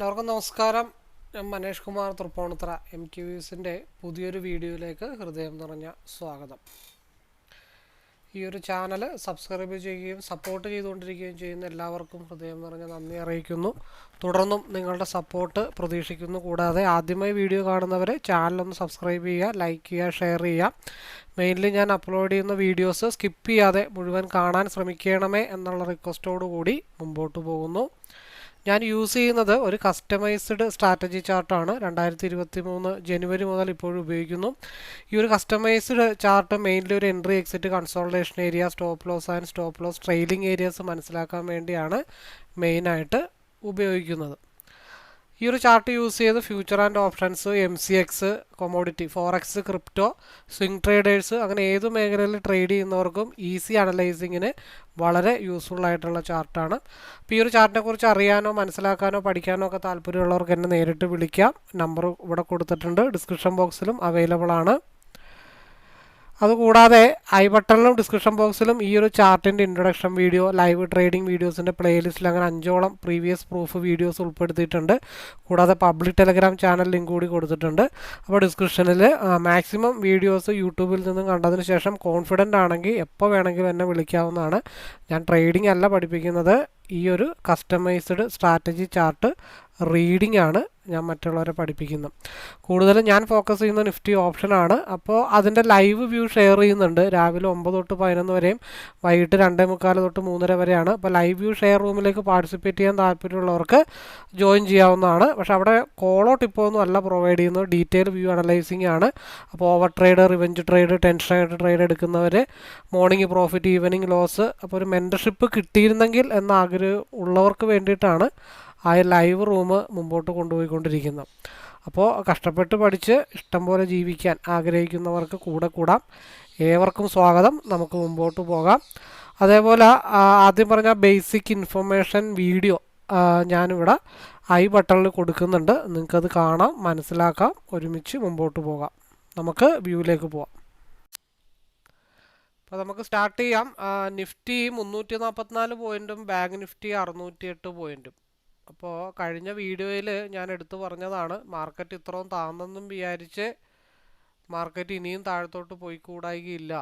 എല്ലാവർക്കും നമസ്കാരം. ഞാൻ മനേഷ് കുമാർ തൃപ്പൂണിത്തുറ MTVസിൻ്റെ പുതിയൊരു വീഡിയോയിലേക്ക് ഹൃദയം നിറഞ്ഞ സ്വാഗതം. ഈ ഒരു ചാനൽ സബ്സ്ക്രൈബ് ചെയ്യുകയും സപ്പോർട്ട് ചെയ്തുകൊണ്ടിരിക്കുകയും ചെയ്യുന്ന എല്ലാവർക്കും ഹൃദയം നിറഞ്ഞ നന്ദി അറിയിക്കുന്നു. തുടർന്നും നിങ്ങളുടെ സപ്പോർട്ട് പ്രതീക്ഷിക്കുന്നു. കൂടാതെ ആദ്യമായി വീഡിയോ കാണുന്നവരെ ചാനലൊന്ന് സബ്സ്ക്രൈബ് ചെയ്യുക, ലൈക്ക് ചെയ്യുക, ഷെയർ ചെയ്യുക. മെയിൻലി ഞാൻ അപ്ലോഡ് ചെയ്യുന്ന വീഡിയോസ് സ്കിപ്പ് ചെയ്യാതെ മുഴുവൻ കാണാൻ ശ്രമിക്കണമേ എന്നുള്ള റിക്വസ്റ്റോടു കൂടി മുമ്പോട്ട് പോകുന്നു. ഞാൻ യൂസ് ചെയ്യുന്നത് ഒരു കസ്റ്റമൈസ്ഡ് സ്ട്രാറ്റജി ചാർട്ടാണ്. 2023 ജനുവരി മുതൽ ഇപ്പോഴും ഉപയോഗിക്കുന്നു. ഈ ഒരു കസ്റ്റമൈസ്ഡ് ചാർട്ട് മെയിൻലി ഒരു entry, exit, consolidation area, stop loss and stop loss trailing areas മനസ്സിലാക്കാൻ വേണ്ടിയാണ് മെയിനായിട്ട് ഉപയോഗിക്കുന്നത്. ഈ ഒരു ചാർട്ട് യൂസ് ചെയ്ത് future and options, MCX, commodity, forex, crypto, swing traders അങ്ങനെ ഏത് മേഖലയിൽ ട്രേഡ് ചെയ്യുന്നവർക്കും ഈസി അനലൈസിങ്ങിന് വളരെ യൂസ്ഫുൾ ആയിട്ടുള്ള ചാർട്ടാണ്. അപ്പോൾ ഈ ഒരു ചാർട്ടിനെ കുറിച്ച് അറിയാനോ മനസ്സിലാക്കാനോ പഠിക്കാനോ ഒക്കെ താല്പര്യമുള്ളവർക്ക് എന്നെ നേരിട്ട് വിളിക്കാം. നമ്പർ ഇവിടെ കൊടുത്തിട്ടുണ്ട്, ഡിസ്ക്രിപ്ഷൻ ബോക്സിലും അവൈലബിൾ ആണ്. അതുകൂടാതെ ഐ ബട്ടണിലും ഡിസ്ക്രിപ്ഷൻ ബോക്സിലും ഈ ഒരു ചാർട്ടിൻ്റെ ഇൻട്രൊഡക്ഷൻ വീഡിയോ, ലൈവ് ട്രേഡിംഗ് വീഡിയോസിൻ്റെ പ്ലേലിസ്റ്റിൽ അങ്ങനെ 5ഓളം പ്രീവിയസ് പ്രൂഫ് വീഡിയോസ് ഉൾപ്പെടുത്തിയിട്ടുണ്ട്. കൂടാതെ പബ്ലിക് ടെലഗ്രാം ചാനൽ ലിങ്ക് കൂടി കൊടുത്തിട്ടുണ്ട്. അപ്പോൾ ഡിസ്ക്രിപ്ഷനിൽ മാക്സിമം വീഡിയോസ് യൂട്യൂബിൽ നിന്നും കണ്ടതിന് ശേഷം കോൺഫിഡൻ്റ് ആണെങ്കിൽ എപ്പോൾ വേണമെങ്കിലും എന്നെ വിളിക്കാവുന്നതാണ്. ഞാൻ ട്രേഡിംഗ് അല്ല പഠിപ്പിക്കുന്നത്, ഈ ഒരു കസ്റ്റമൈസ്ഡ് സ്ട്രാറ്റജി ചാർട്ട് റീഡിംഗ് ആണ് ഞാൻ മറ്റുള്ളവരെ പഠിപ്പിക്കുന്നത്. കൂടുതലും ഞാൻ ഫോക്കസ് ചെയ്യുന്ന നിഫ്റ്റി ഓപ്ഷനാണ്. അപ്പോൾ അതിൻ്റെ ലൈവ് വ്യൂ ഷെയർ ചെയ്യുന്നുണ്ട്. രാവിലെ 9 തൊട്ട് 11 വരെയും വൈകിട്ട് 2:45 തൊട്ട് 3:30 വരെയാണ്. അപ്പോൾ ലൈവ് വ്യൂ ഷെയർ റൂമിലേക്ക് പാർട്ടിസിപ്പേറ്റ് ചെയ്യാൻ താല്പര്യമുള്ളവർക്ക് ജോയിൻ ചെയ്യാവുന്നതാണ്. പക്ഷേ അവിടെ കോളോ ടിപ്പോ ഒന്നും അല്ല പ്രൊവൈഡ് ചെയ്യുന്നത്, ഡീറ്റെയിൽ വ്യൂ അനലൈസിങ് ആണ്. അപ്പോൾ ഓവർ ട്രേഡ്, റിവെഞ്ച് ട്രേഡ്, ടെൻഷനായിട്ട് ട്രേഡ് എടുക്കുന്നവർ, മോർണിംഗ് പ്രോഫിറ്റ്, ഈവനിങ് ലോസ്, അപ്പോൾ ഒരു മെൻറ്റർഷിപ്പ് കിട്ടിയിരുന്നെങ്കിൽ എന്ന ആഗ്രഹം ഉള്ളവർക്ക് വേണ്ടിയിട്ടാണ് ആ ലൈവ് റൂം മുമ്പോട്ട് കൊണ്ടുപോയിക്കൊണ്ടിരിക്കുന്നത്. അപ്പോൾ കഷ്ടപ്പെട്ട് പഠിച്ച് ഇഷ്ടം പോലെ ജീവിക്കാൻ ആഗ്രഹിക്കുന്നവർക്ക് കൂടെ കൂടാം. ഏവർക്കും സ്വാഗതം. നമുക്ക് മുമ്പോട്ട് പോകാം. അതേപോലെ ആദ്യം പറഞ്ഞ ബേസിക് ഇൻഫർമേഷൻ വീഡിയോ ഞാനിവിടെ ഐ ബട്ടണിൽ കൊടുക്കുന്നുണ്ട്. നിങ്ങൾക്കത് കാണാം, മനസ്സിലാക്കാം, ഒരുമിച്ച് മുമ്പോട്ട് പോകാം. നമുക്ക് വ്യൂവിലേക്ക് പോകാം. അപ്പോൾ നമുക്ക് സ്റ്റാർട്ട് ചെയ്യാം. നിഫ്റ്റി 344 പോയിൻറ്റും ബാങ്ക് നിഫ്റ്റി 608 പോയിൻറ്റും. അപ്പോൾ കഴിഞ്ഞ വീഡിയോയിൽ ഞാൻ എടുത്തു പറഞ്ഞതാണ്, മാർക്കറ്റ് ഇത്രയും താന്നെന്നും വിചാരിച്ച് മാർക്കറ്റ് ഇനിയും താഴത്തോട്ട് പോയിക്കൂടായികയില്ല.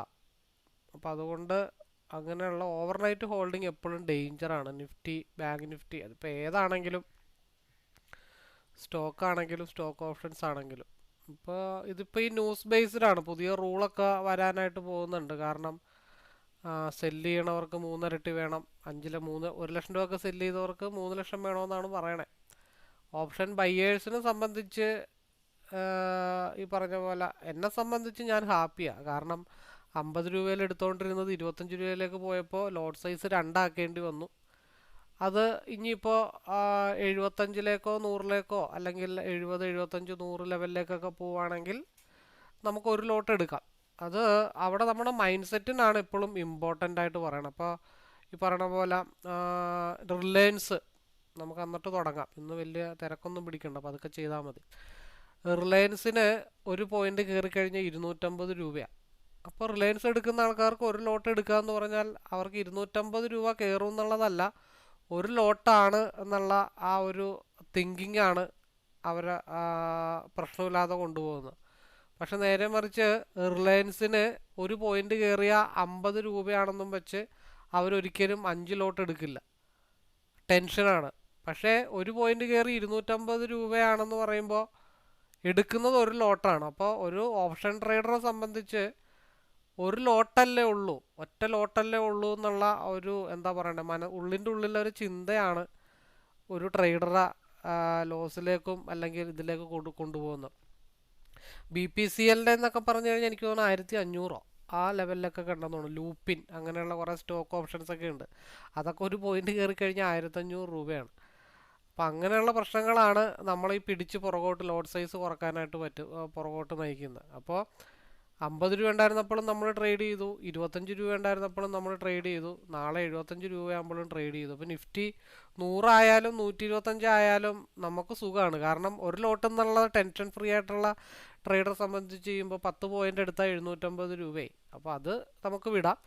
അപ്പോൾ അതുകൊണ്ട് അങ്ങനെയുള്ള ഓവർനൈറ്റ് ഹോൾഡിംഗ് എപ്പോഴും ഡേഞ്ചറാണ്. നിഫ്റ്റി, ബാങ്ക് നിഫ്റ്റി, അതിപ്പോൾ ഏതാണെങ്കിലും, സ്റ്റോക്ക് ആണെങ്കിലും സ്റ്റോക്ക് ഓപ്ഷൻസ് ആണെങ്കിലും. ഇപ്പോൾ ഇതിപ്പോൾ ഈ ന്യൂസ് ബേസ്ഡ് ആണ്. പുതിയ റൂളൊക്കെ വരാനായിട്ട് പോകുന്നുണ്ട്. കാരണം സെല്ല് ചെയ്യണവർക്ക് 3 ഇരട്ടി വേണം, 1 ലക്ഷം രൂപയൊക്കെ സെല്ല് ചെയ്തവർക്ക് 3 ലക്ഷം വേണമെന്നാണ് പറയണേ. ഓപ്ഷൻ ബയ്യേഴ്സിനെ സംബന്ധിച്ച് ഈ പറഞ്ഞ പോലെ എന്നെ സംബന്ധിച്ച് ഞാൻ ഹാപ്പിയാണ്. കാരണം 50 രൂപയിൽ എടുത്തുകൊണ്ടിരുന്നത് 25 രൂപയിലേക്ക് പോയപ്പോൾ ലോട്ട് സൈസ് 2 ആക്കേണ്ടി വന്നു. അത് ഇനിയിപ്പോൾ 75ലേക്കോ 100ലേക്കോ അല്ലെങ്കിൽ 70, 75, 100 ലെവലിലേക്കൊക്കെ പോവുകയാണെങ്കിൽ നമുക്ക് ഒരു ലോട്ട് എടുക്കാം. അത് അവിടെ നമ്മുടെ മൈൻഡ് സെറ്റിനാണ് എപ്പോഴും ഇമ്പോർട്ടൻ്റ് ആയിട്ട് പറയണം. അപ്പോൾ ഈ പറയണ പോലെ റിലയൻസ് നമുക്ക് എന്നിട്ട് തുടങ്ങാം. ഇന്ന് വലിയ തിരക്കൊന്നും പിടിക്കണ്ട, അപ്പോൾ അതൊക്കെ ചെയ്താൽ മതി. റിലയൻസിന് ഒരു പോയിന്റ് കയറി കഴിഞ്ഞാൽ 250 രൂപയാണ്. അപ്പോൾ റിലയൻസ് എടുക്കുന്ന ആൾക്കാർക്ക് ഒരു ലോട്ട് എടുക്കുക എന്ന് പറഞ്ഞാൽ അവർക്ക് 250 രൂപ കയറും എന്നുള്ളതല്ല, ഒരു ലോട്ടാണ് എന്നുള്ള ആ ഒരു തിങ്കിങ് ആണ് അവരെ പ്രശ്നമില്ലാതെ കൊണ്ടുപോകുന്നത്. പക്ഷെ നേരെ മറിച്ച് റിലയൻസിന് ഒരു പോയിന്റ് കയറിയ 50 രൂപയാണെന്നും വെച്ച് അവരൊരിക്കലും 5 ലോട്ട് എടുക്കില്ല, ടെൻഷനാണ്. പക്ഷേ ഒരു പോയിന്റ് കയറി 250 രൂപയാണെന്ന് പറയുമ്പോൾ എടുക്കുന്നത് ഒരു ലോട്ടാണ്. അപ്പോൾ ഒരു ഓപ്ഷൻ ട്രേഡറെ സംബന്ധിച്ച് ഒരു ലോട്ടല്ലേ ഉള്ളൂ, ഒറ്റ ലോട്ടല്ലേ ഉള്ളൂ എന്നുള്ള ഒരു എന്താ പറയണ്ടേ, ഉള്ളിൻ്റെ ഉള്ളിലൊരു ചിന്തയാണ് ഒരു ട്രേഡറെ ലോസിലേക്കും അല്ലെങ്കിൽ ഇതിലേക്ക് കൊണ്ടുപോകുന്നത്. BPCLൻ്റെ എന്നൊക്കെ പറഞ്ഞു കഴിഞ്ഞാൽ എനിക്ക് തോന്നുന്നു 1500 ആ ലെവലിലൊക്കെ കണ്ടെന്ന് തോന്നുന്നു. ലൂപ്പിൻ അങ്ങനെയുള്ള കുറേ സ്റ്റോക്ക് ഓപ്ഷൻസ് ഒക്കെ ഉണ്ട്. അതൊക്കെ ഒരു പോയിന്റ് കയറി കഴിഞ്ഞാൽ 1500 രൂപയാണ്. അപ്പം അങ്ങനെയുള്ള പ്രശ്നങ്ങളാണ് നമ്മളീ പിടിച്ച് പുറകോട്ട് ലോട്ട് സൈസ് കുറക്കാനായിട്ട് പുറകോട്ട് നയിക്കുന്നത്. അപ്പോൾ 50 രൂപ ഉണ്ടായിരുന്നപ്പോഴും നമ്മൾ ട്രേഡ് ചെയ്തു, 25 രൂപ ഉണ്ടായിരുന്നപ്പോഴും നമ്മൾ ട്രേഡ് ചെയ്തു, നാളെ 75 രൂപയാകുമ്പോഴും ട്രേഡ് ചെയ്തു. അപ്പോൾ നിഫ്റ്റി 100 ആയാലും 125 ആയാലും നമുക്ക് സുഖമാണ്. കാരണം ഒരു ലോട്ട് എന്നുള്ള ടെൻഷൻ ഫ്രീ ആയിട്ടുള്ള ട്രേഡറെ സംബന്ധിച്ച് ചെയ്യുമ്പോൾ 10 പോയിന്റ് എടുത്താൽ 750 രൂപയായി. അപ്പോൾ അത് നമുക്ക് വിടാം.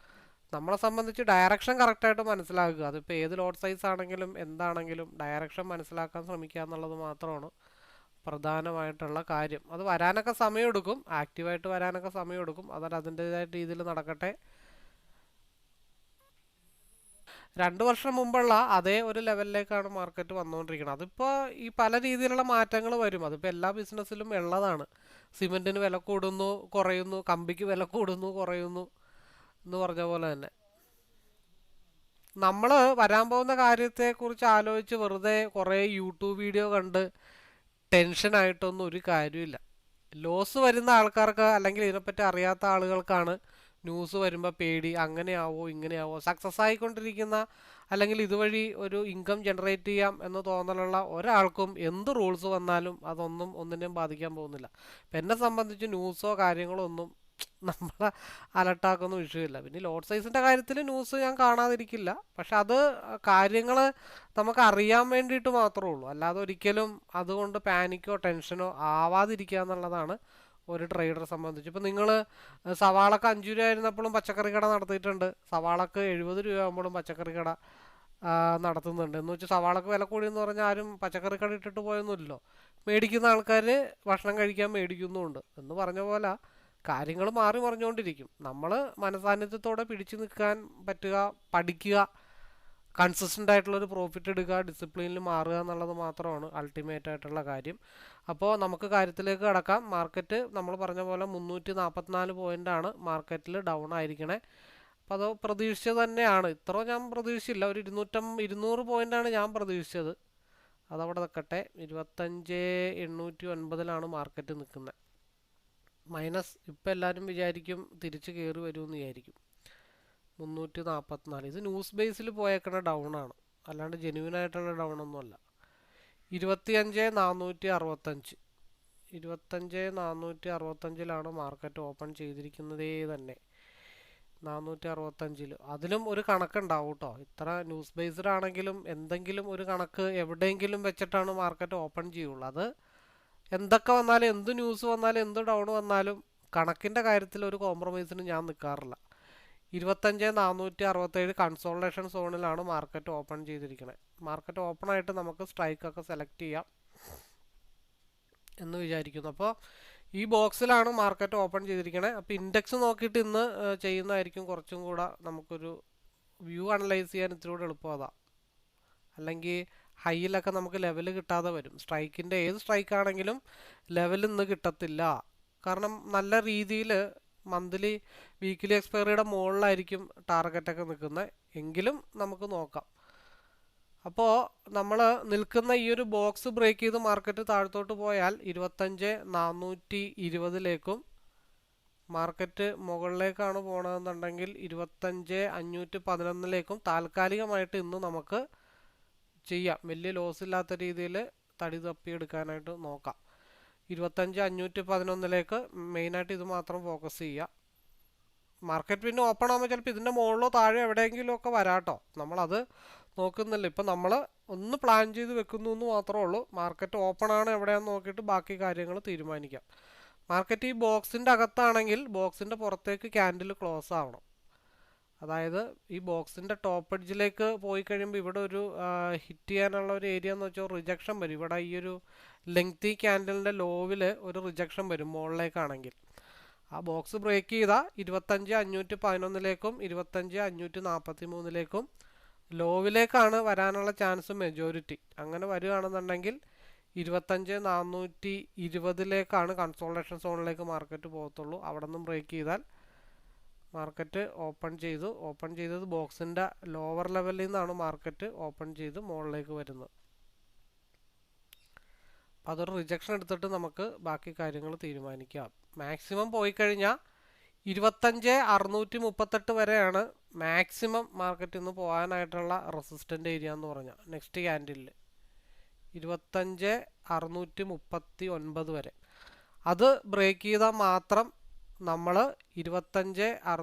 നമ്മളെ സംബന്ധിച്ച് ഡയറക്ഷൻ കറക്റ്റായിട്ട് മനസ്സിലാക്കുക. അതിപ്പോൾ ഏത് ലോട്ട് സൈസ് ആണെങ്കിലും എന്താണെങ്കിലും ഡയറക്ഷൻ മനസ്സിലാക്കാൻ ശ്രമിക്കുക എന്നുള്ളത് മാത്രമാണ് പ്രധാനമായിട്ടുള്ള കാര്യം. അത് വരാനൊക്കെ സമയമെടുക്കും, ആക്റ്റീവായിട്ട് വരാനൊക്കെ സമയമെടുക്കും. അതൊരു അതിൻ്റെതായ രീതിയിൽ നടക്കട്ടെ. 2 വർഷം മുമ്പുള്ള അതേ ഒരു ലെവലിലേക്കാണ് മാർക്കറ്റ് വന്നുകൊണ്ടിരിക്കുന്നത്. അതിപ്പോൾ ഈ പല രീതിയിലുള്ള മാറ്റങ്ങൾ വരും. അതിപ്പോൾ എല്ലാ ബിസിനസ്സിലും ഉള്ളതാണ്. സിമെൻറ്റിന് വില കൂടുന്നു കുറയുന്നു, കമ്പിക്ക് വില കൂടുന്നു കുറയുന്നു എന്ന് പറഞ്ഞ പോലെ തന്നെ നമ്മൾ വരാൻ പോകുന്ന കാര്യത്തെക്കുറിച്ച് ആലോചിച്ച് വെറുതെ കുറേ യൂട്യൂബ് വീഡിയോ കണ്ട് ടെൻഷനായിട്ടൊന്നും ഒരു കാര്യമില്ല. ലോസ് വരുന്ന ആൾക്കാർക്ക് അല്ലെങ്കിൽ ഇതിനെപ്പറ്റി അറിയാത്ത ആളുകൾക്കാണ് ന്യൂസ് വരുമ്പോൾ പേടി, അങ്ങനെയാവോ ഇങ്ങനെയാവോ. സക്സസ് ആയിക്കൊണ്ടിരിക്കുന്ന അല്ലെങ്കിൽ ഇതുവഴി ഒരു ഇൻകം ജനറേറ്റ് ചെയ്യാം എന്ന് തോന്നലുള്ള ഒരാൾക്കും എന്ത് റൂൾസ് വന്നാലും അതൊന്നും ഒന്നിനെയും ബാധിക്കാൻ പോകുന്നില്ല. ഇപ്പം എന്നെ സംബന്ധിച്ച് ന്യൂസോ കാര്യങ്ങളോ ഒന്നും നമ്മളെ അലട്ടാക്കുന്ന വിഷയമില്ല. പിന്നെ ലോട്ട് സൈസിൻ്റെ കാര്യത്തിൽ ന്യൂസ് ഞാൻ കാണാതിരിക്കില്ല, പക്ഷെ അത് കാര്യങ്ങൾ നമുക്ക് അറിയാൻ വേണ്ടിയിട്ട് മാത്രമേ ഉള്ളൂ. അല്ലാതെ ഒരിക്കലും അതുകൊണ്ട് പാനിക്കോ ടെൻഷനോ ആവാതിരിക്കുക എന്നുള്ളതാണ് ഒരു ട്രേഡറെ സംബന്ധിച്ച്. ഇപ്പം നിങ്ങൾ സവാളക്ക് 5 രൂപ ആയിരുന്നപ്പോഴും പച്ചക്കറി കട നടത്തിയിട്ടുണ്ട്, സവാളക്ക് 70 രൂപ ആകുമ്പോഴും പച്ചക്കറി കട നടത്തുന്നുണ്ട്. എന്ന് വെച്ചാൽ സവാളക്ക് വില കൂടിയെന്ന് പറഞ്ഞാൽ ആരും പച്ചക്കറി കട ഇട്ടിട്ട് പോയൊന്നുമില്ലല്ലോ. മേടിക്കുന്ന ആൾക്കാർ ഭക്ഷണം കഴിക്കാൻ മേടിക്കുന്നുമുണ്ട്. എന്ന് പറഞ്ഞ പോലെ കാര്യങ്ങൾ മാറി മറിഞ്ഞുകൊണ്ടിരിക്കും. നമ്മൾ മനസാന്നിധ്യത്തോടെ പിടിച്ചു നിൽക്കാൻ പറ്റുക, പഠിക്കുക, കൺസിസ്റ്റൻ്റ് ആയിട്ടുള്ളൊരു പ്രോഫിറ്റ് എടുക്കുക, ഡിസിപ്ലിനിൽ മാറുക എന്നുള്ളത് മാത്രമാണ് അൾട്ടിമേറ്റ് ആയിട്ടുള്ള കാര്യം. അപ്പോൾ നമുക്ക് കാര്യത്തിലേക്ക് കടക്കാം. മാർക്കറ്റ് നമ്മൾ പറഞ്ഞ പോലെ 344 പോയിൻ്റാണ് മാർക്കറ്റിൽ ഡൗൺ ആയിരിക്കണേ. അപ്പോൾ അത് പ്രതീക്ഷിച്ചത് തന്നെയാണ്. ഇത്ര ഞാൻ പ്രതീക്ഷിച്ചില്ല, ഒരു 200 പോയിൻ്റാണ് ഞാൻ പ്രതീക്ഷിച്ചത്. അതവിടെ നിൽക്കട്ടെ. 25,809 മാർക്കറ്റ് നിൽക്കുന്നത്. മൈനസ് ഇപ്പം എല്ലാവരും വിചാരിക്കും തിരിച്ച് കയറി വരുമെന്ന് വിചാരിക്കും. 344 ഇത് ന്യൂസ് ബേസിൽ പോയേക്കണ ഡൗൺ ആണ്, അല്ലാണ്ട് ജെന്യൂൻ ആയിട്ടുള്ള ഡൗൺ ഒന്നുമല്ല. 25,465 25,465 മാർക്കറ്റ് ഓപ്പൺ ചെയ്തിരിക്കുന്നതേ തന്നെ. 465 അതിലും ഒരു കണക്കുണ്ടാവും കേട്ടോ. ഇത്ര ന്യൂസ് ബേസ്ഡ് ആണെങ്കിലും എന്തെങ്കിലും ഒരു കണക്ക് എവിടെയെങ്കിലും വെച്ചിട്ടാണ് മാർക്കറ്റ് ഓപ്പൺ ചെയ്യുള്ളൂ. അത് എന്തൊക്കെ വന്നാലും, എന്ത് ന്യൂസ് വന്നാലും, എന്ത് ഡൗൺ വന്നാലും കണക്കിൻ്റെ കാര്യത്തിൽ ഒരു കോംപ്രമൈസിന് ഞാൻ നിൽക്കാറില്ല. 25,467 കൺസോൾട്ടേഷൻ സോണിലാണ് മാർക്കറ്റ് ഓപ്പൺ ചെയ്തിരിക്കുന്നത്. മാർക്കറ്റ് ഓപ്പൺ ആയിട്ട് നമുക്ക് സ്ട്രൈക്കൊക്കെ സെലക്ട് ചെയ്യാം എന്ന് വിചാരിക്കുന്നു. അപ്പോൾ ഈ ബോക്സിലാണ് മാർക്കറ്റ് ഓപ്പൺ ചെയ്തിരിക്കുന്നത്. അപ്പോൾ ഇൻഡെക്സ് നോക്കിയിട്ട് ഇന്ന് ചെയ്യുന്നതായിരിക്കും കുറച്ചും കൂടെ നമുക്കൊരു വ്യൂ അനലൈസ് ചെയ്യാൻ ഇത്തിരി കൂടെ എളുപ്പം അതാ. അല്ലെങ്കിൽ ഹൈയിലൊക്കെ നമുക്ക് ലെവൽ കിട്ടാതെ വരും. സ്ട്രൈക്കിൻ്റെ ഏത് സ്ട്രൈക്കാണെങ്കിലും ലെവൽ ഇന്ന് കിട്ടത്തില്ല. കാരണം നല്ല രീതിയിൽ മന്ത്ലി വീക്കിലി എക്സ്പയറിയുടെ മുകളിലായിരിക്കും ടാർഗറ്റൊക്കെ നിൽക്കുന്നത്. എങ്കിലും നമുക്ക് നോക്കാം. അപ്പോൾ നമ്മൾ നിൽക്കുന്ന ഈ ഒരു ബോക്സ് ബ്രേക്ക് ചെയ്ത് മാർക്കറ്റ് താഴത്തോട്ട് പോയാൽ 25,420 മാർക്കറ്റ് മുകളിലേക്കാണ് പോകണമെന്നുണ്ടെങ്കിൽ 25,511 താൽക്കാലികമായിട്ട് ഇന്ന് നമുക്ക് ചെയ്യാം. വലിയ ലോസ് ഇല്ലാത്ത രീതിയിൽ തടി തപ്പിയെടുക്കാനായിട്ട് നോക്കാം. 25,511 മെയിനായിട്ട് ഇത് മാത്രം ഫോക്കസ് ചെയ്യുക. മാർക്കറ്റ് പിന്നെ ഓപ്പൺ ആകുമ്പോൾ ചിലപ്പോൾ ഇതിൻ്റെ മുകളിലോ താഴെ എവിടെയെങ്കിലും ഒക്കെ വരാട്ടോ. നമ്മളത് നോക്കുന്നില്ല. ഇപ്പം നമ്മൾ ഒന്ന് പ്ലാൻ ചെയ്ത് വെക്കുന്നു എന്ന് മാത്രമേ ഉള്ളൂ. മാർക്കറ്റ് ഓപ്പൺ ആണ് എവിടെയാണെന്ന് നോക്കിയിട്ട് ബാക്കി കാര്യങ്ങൾ തീരുമാനിക്കാം. മാർക്കറ്റ് ഈ ബോക്സിൻ്റെ അകത്താണെങ്കിൽ ബോക്സിൻ്റെ പുറത്തേക്ക് ക്യാൻഡിൽ ക്ലോസ് ആവണം. അതായത് ഈ ബോക്സിൻ്റെ ടോപ്പ് എഡ്ജിലേക്ക് പോയി കഴിയുമ്പോൾ ഇവിടെ ഒരു ഹിറ്റ് ചെയ്യാനുള്ള ഒരു ഏരിയ എന്ന് വെച്ചാൽ റിജക്ഷൻ വരും. ഇവിടെ ഈ ഒരു ലെങ്തി ക്യാൻഡലിൻ്റെ ലോവിൽ ഒരു റിജക്ഷൻ വരും മുകളിലേക്കാണെങ്കിൽ. ആ ബോക്സ് ബ്രേക്ക് ചെയ്താൽ 25,511 25,543 ലോവിലേക്കാണ് വരാനുള്ള ചാൻസ് മെജോറിറ്റി. അങ്ങനെ വരികയാണെന്നുണ്ടെങ്കിൽ 25,420 കൺസോൾട്ടേഷൻ സോണിലേക്ക് മാർക്കറ്റ് പോകത്തുള്ളൂ. അവിടെ നിന്നും ബ്രേക്ക് ചെയ്താൽ മാർക്കറ്റ് ഓപ്പൺ ചെയ്തത് ബോക്സിൻ്റെ ലോവർ ലെവലിൽ നിന്നാണ് മാർക്കറ്റ് ഓപ്പൺ ചെയ്ത് മുകളിലേക്ക് വരുന്നത്. അപ്പോൾ അതൊരു റിജക്ഷൻ എടുത്തിട്ട് നമുക്ക് ബാക്കി കാര്യങ്ങൾ തീരുമാനിക്കാം. മാക്സിമം പോയി കഴിഞ്ഞാൽ 25,638 വരെയാണ് മാക്സിമം മാർക്കറ്റ് ഇന്ന് പോകാനായിട്ടുള്ള റെസിസ്റ്റൻ്റ് ഏരിയ എന്ന് പറഞ്ഞാൽ. നെക്സ്റ്റ് ക്യാൻഡിലിൽ 25,639 വരെ അത് ബ്രേക്ക് ചെയ്താൽ മാത്രം നമ്മൾ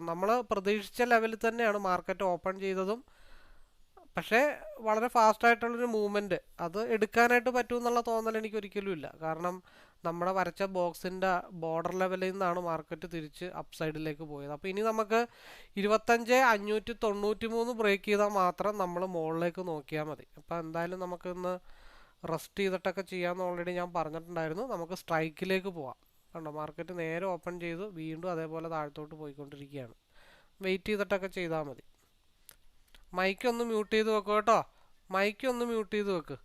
നമ്മൾ പ്രതീക്ഷിച്ച ലെവലിൽ തന്നെയാണ് മാർക്കറ്റ് ഓപ്പൺ ചെയ്തതും പക്ഷേ വളരെ ഫാസ്റ്റ് ആയിട്ടുള്ളൊരു മൂവ്മെൻറ്റ് അത് എടുക്കാനായിട്ട് പറ്റുമെന്നുള്ള തോന്നൽ എനിക്ക് ഒരിക്കലും ഇല്ല. കാരണം നമ്മുടെ വരച്ച ബോക്സിൻ്റെ ബോർഡർ ലെവലിൽ നിന്നാണ് മാർക്കറ്റ് തിരിച്ച് അപ്പ് സൈഡിലേക്ക് പോയത്. അപ്പോൾ ഇനി നമുക്ക് 25,593 ബ്രേക്ക് ചെയ്താൽ മാത്രം നമ്മൾ മുകളിലേക്ക് നോക്കിയാൽ മതി. അപ്പോൾ എന്തായാലും നമുക്കിന്ന് റെസ്റ്റ് ചെയ്തിട്ടൊക്കെ ചെയ്യാമെന്ന് ഓൾറെഡി ഞാൻ പറഞ്ഞിട്ടുണ്ടായിരുന്നു. നമുക്ക് സ്ട്രൈക്കിലേക്ക് പോവാം. കണ്ടോ, മാർക്കറ്റ് നേരെ ഓപ്പൺ ചെയ്തു, വീണ്ടും അതേപോലെ താഴത്തോട്ട് പോയിക്കൊണ്ടിരിക്കുകയാണ്. വെയിറ്റ് ചെയ്തിട്ടൊക്കെ ചെയ്താൽ മതി. മൈക്ക് ഒന്ന് മ്യൂട്ട് ചെയ്ത് വെക്കുക കേട്ടോ. മൈക്ക് ഒന്ന് മ്യൂട്ട് ചെയ്ത് വെക്ക്.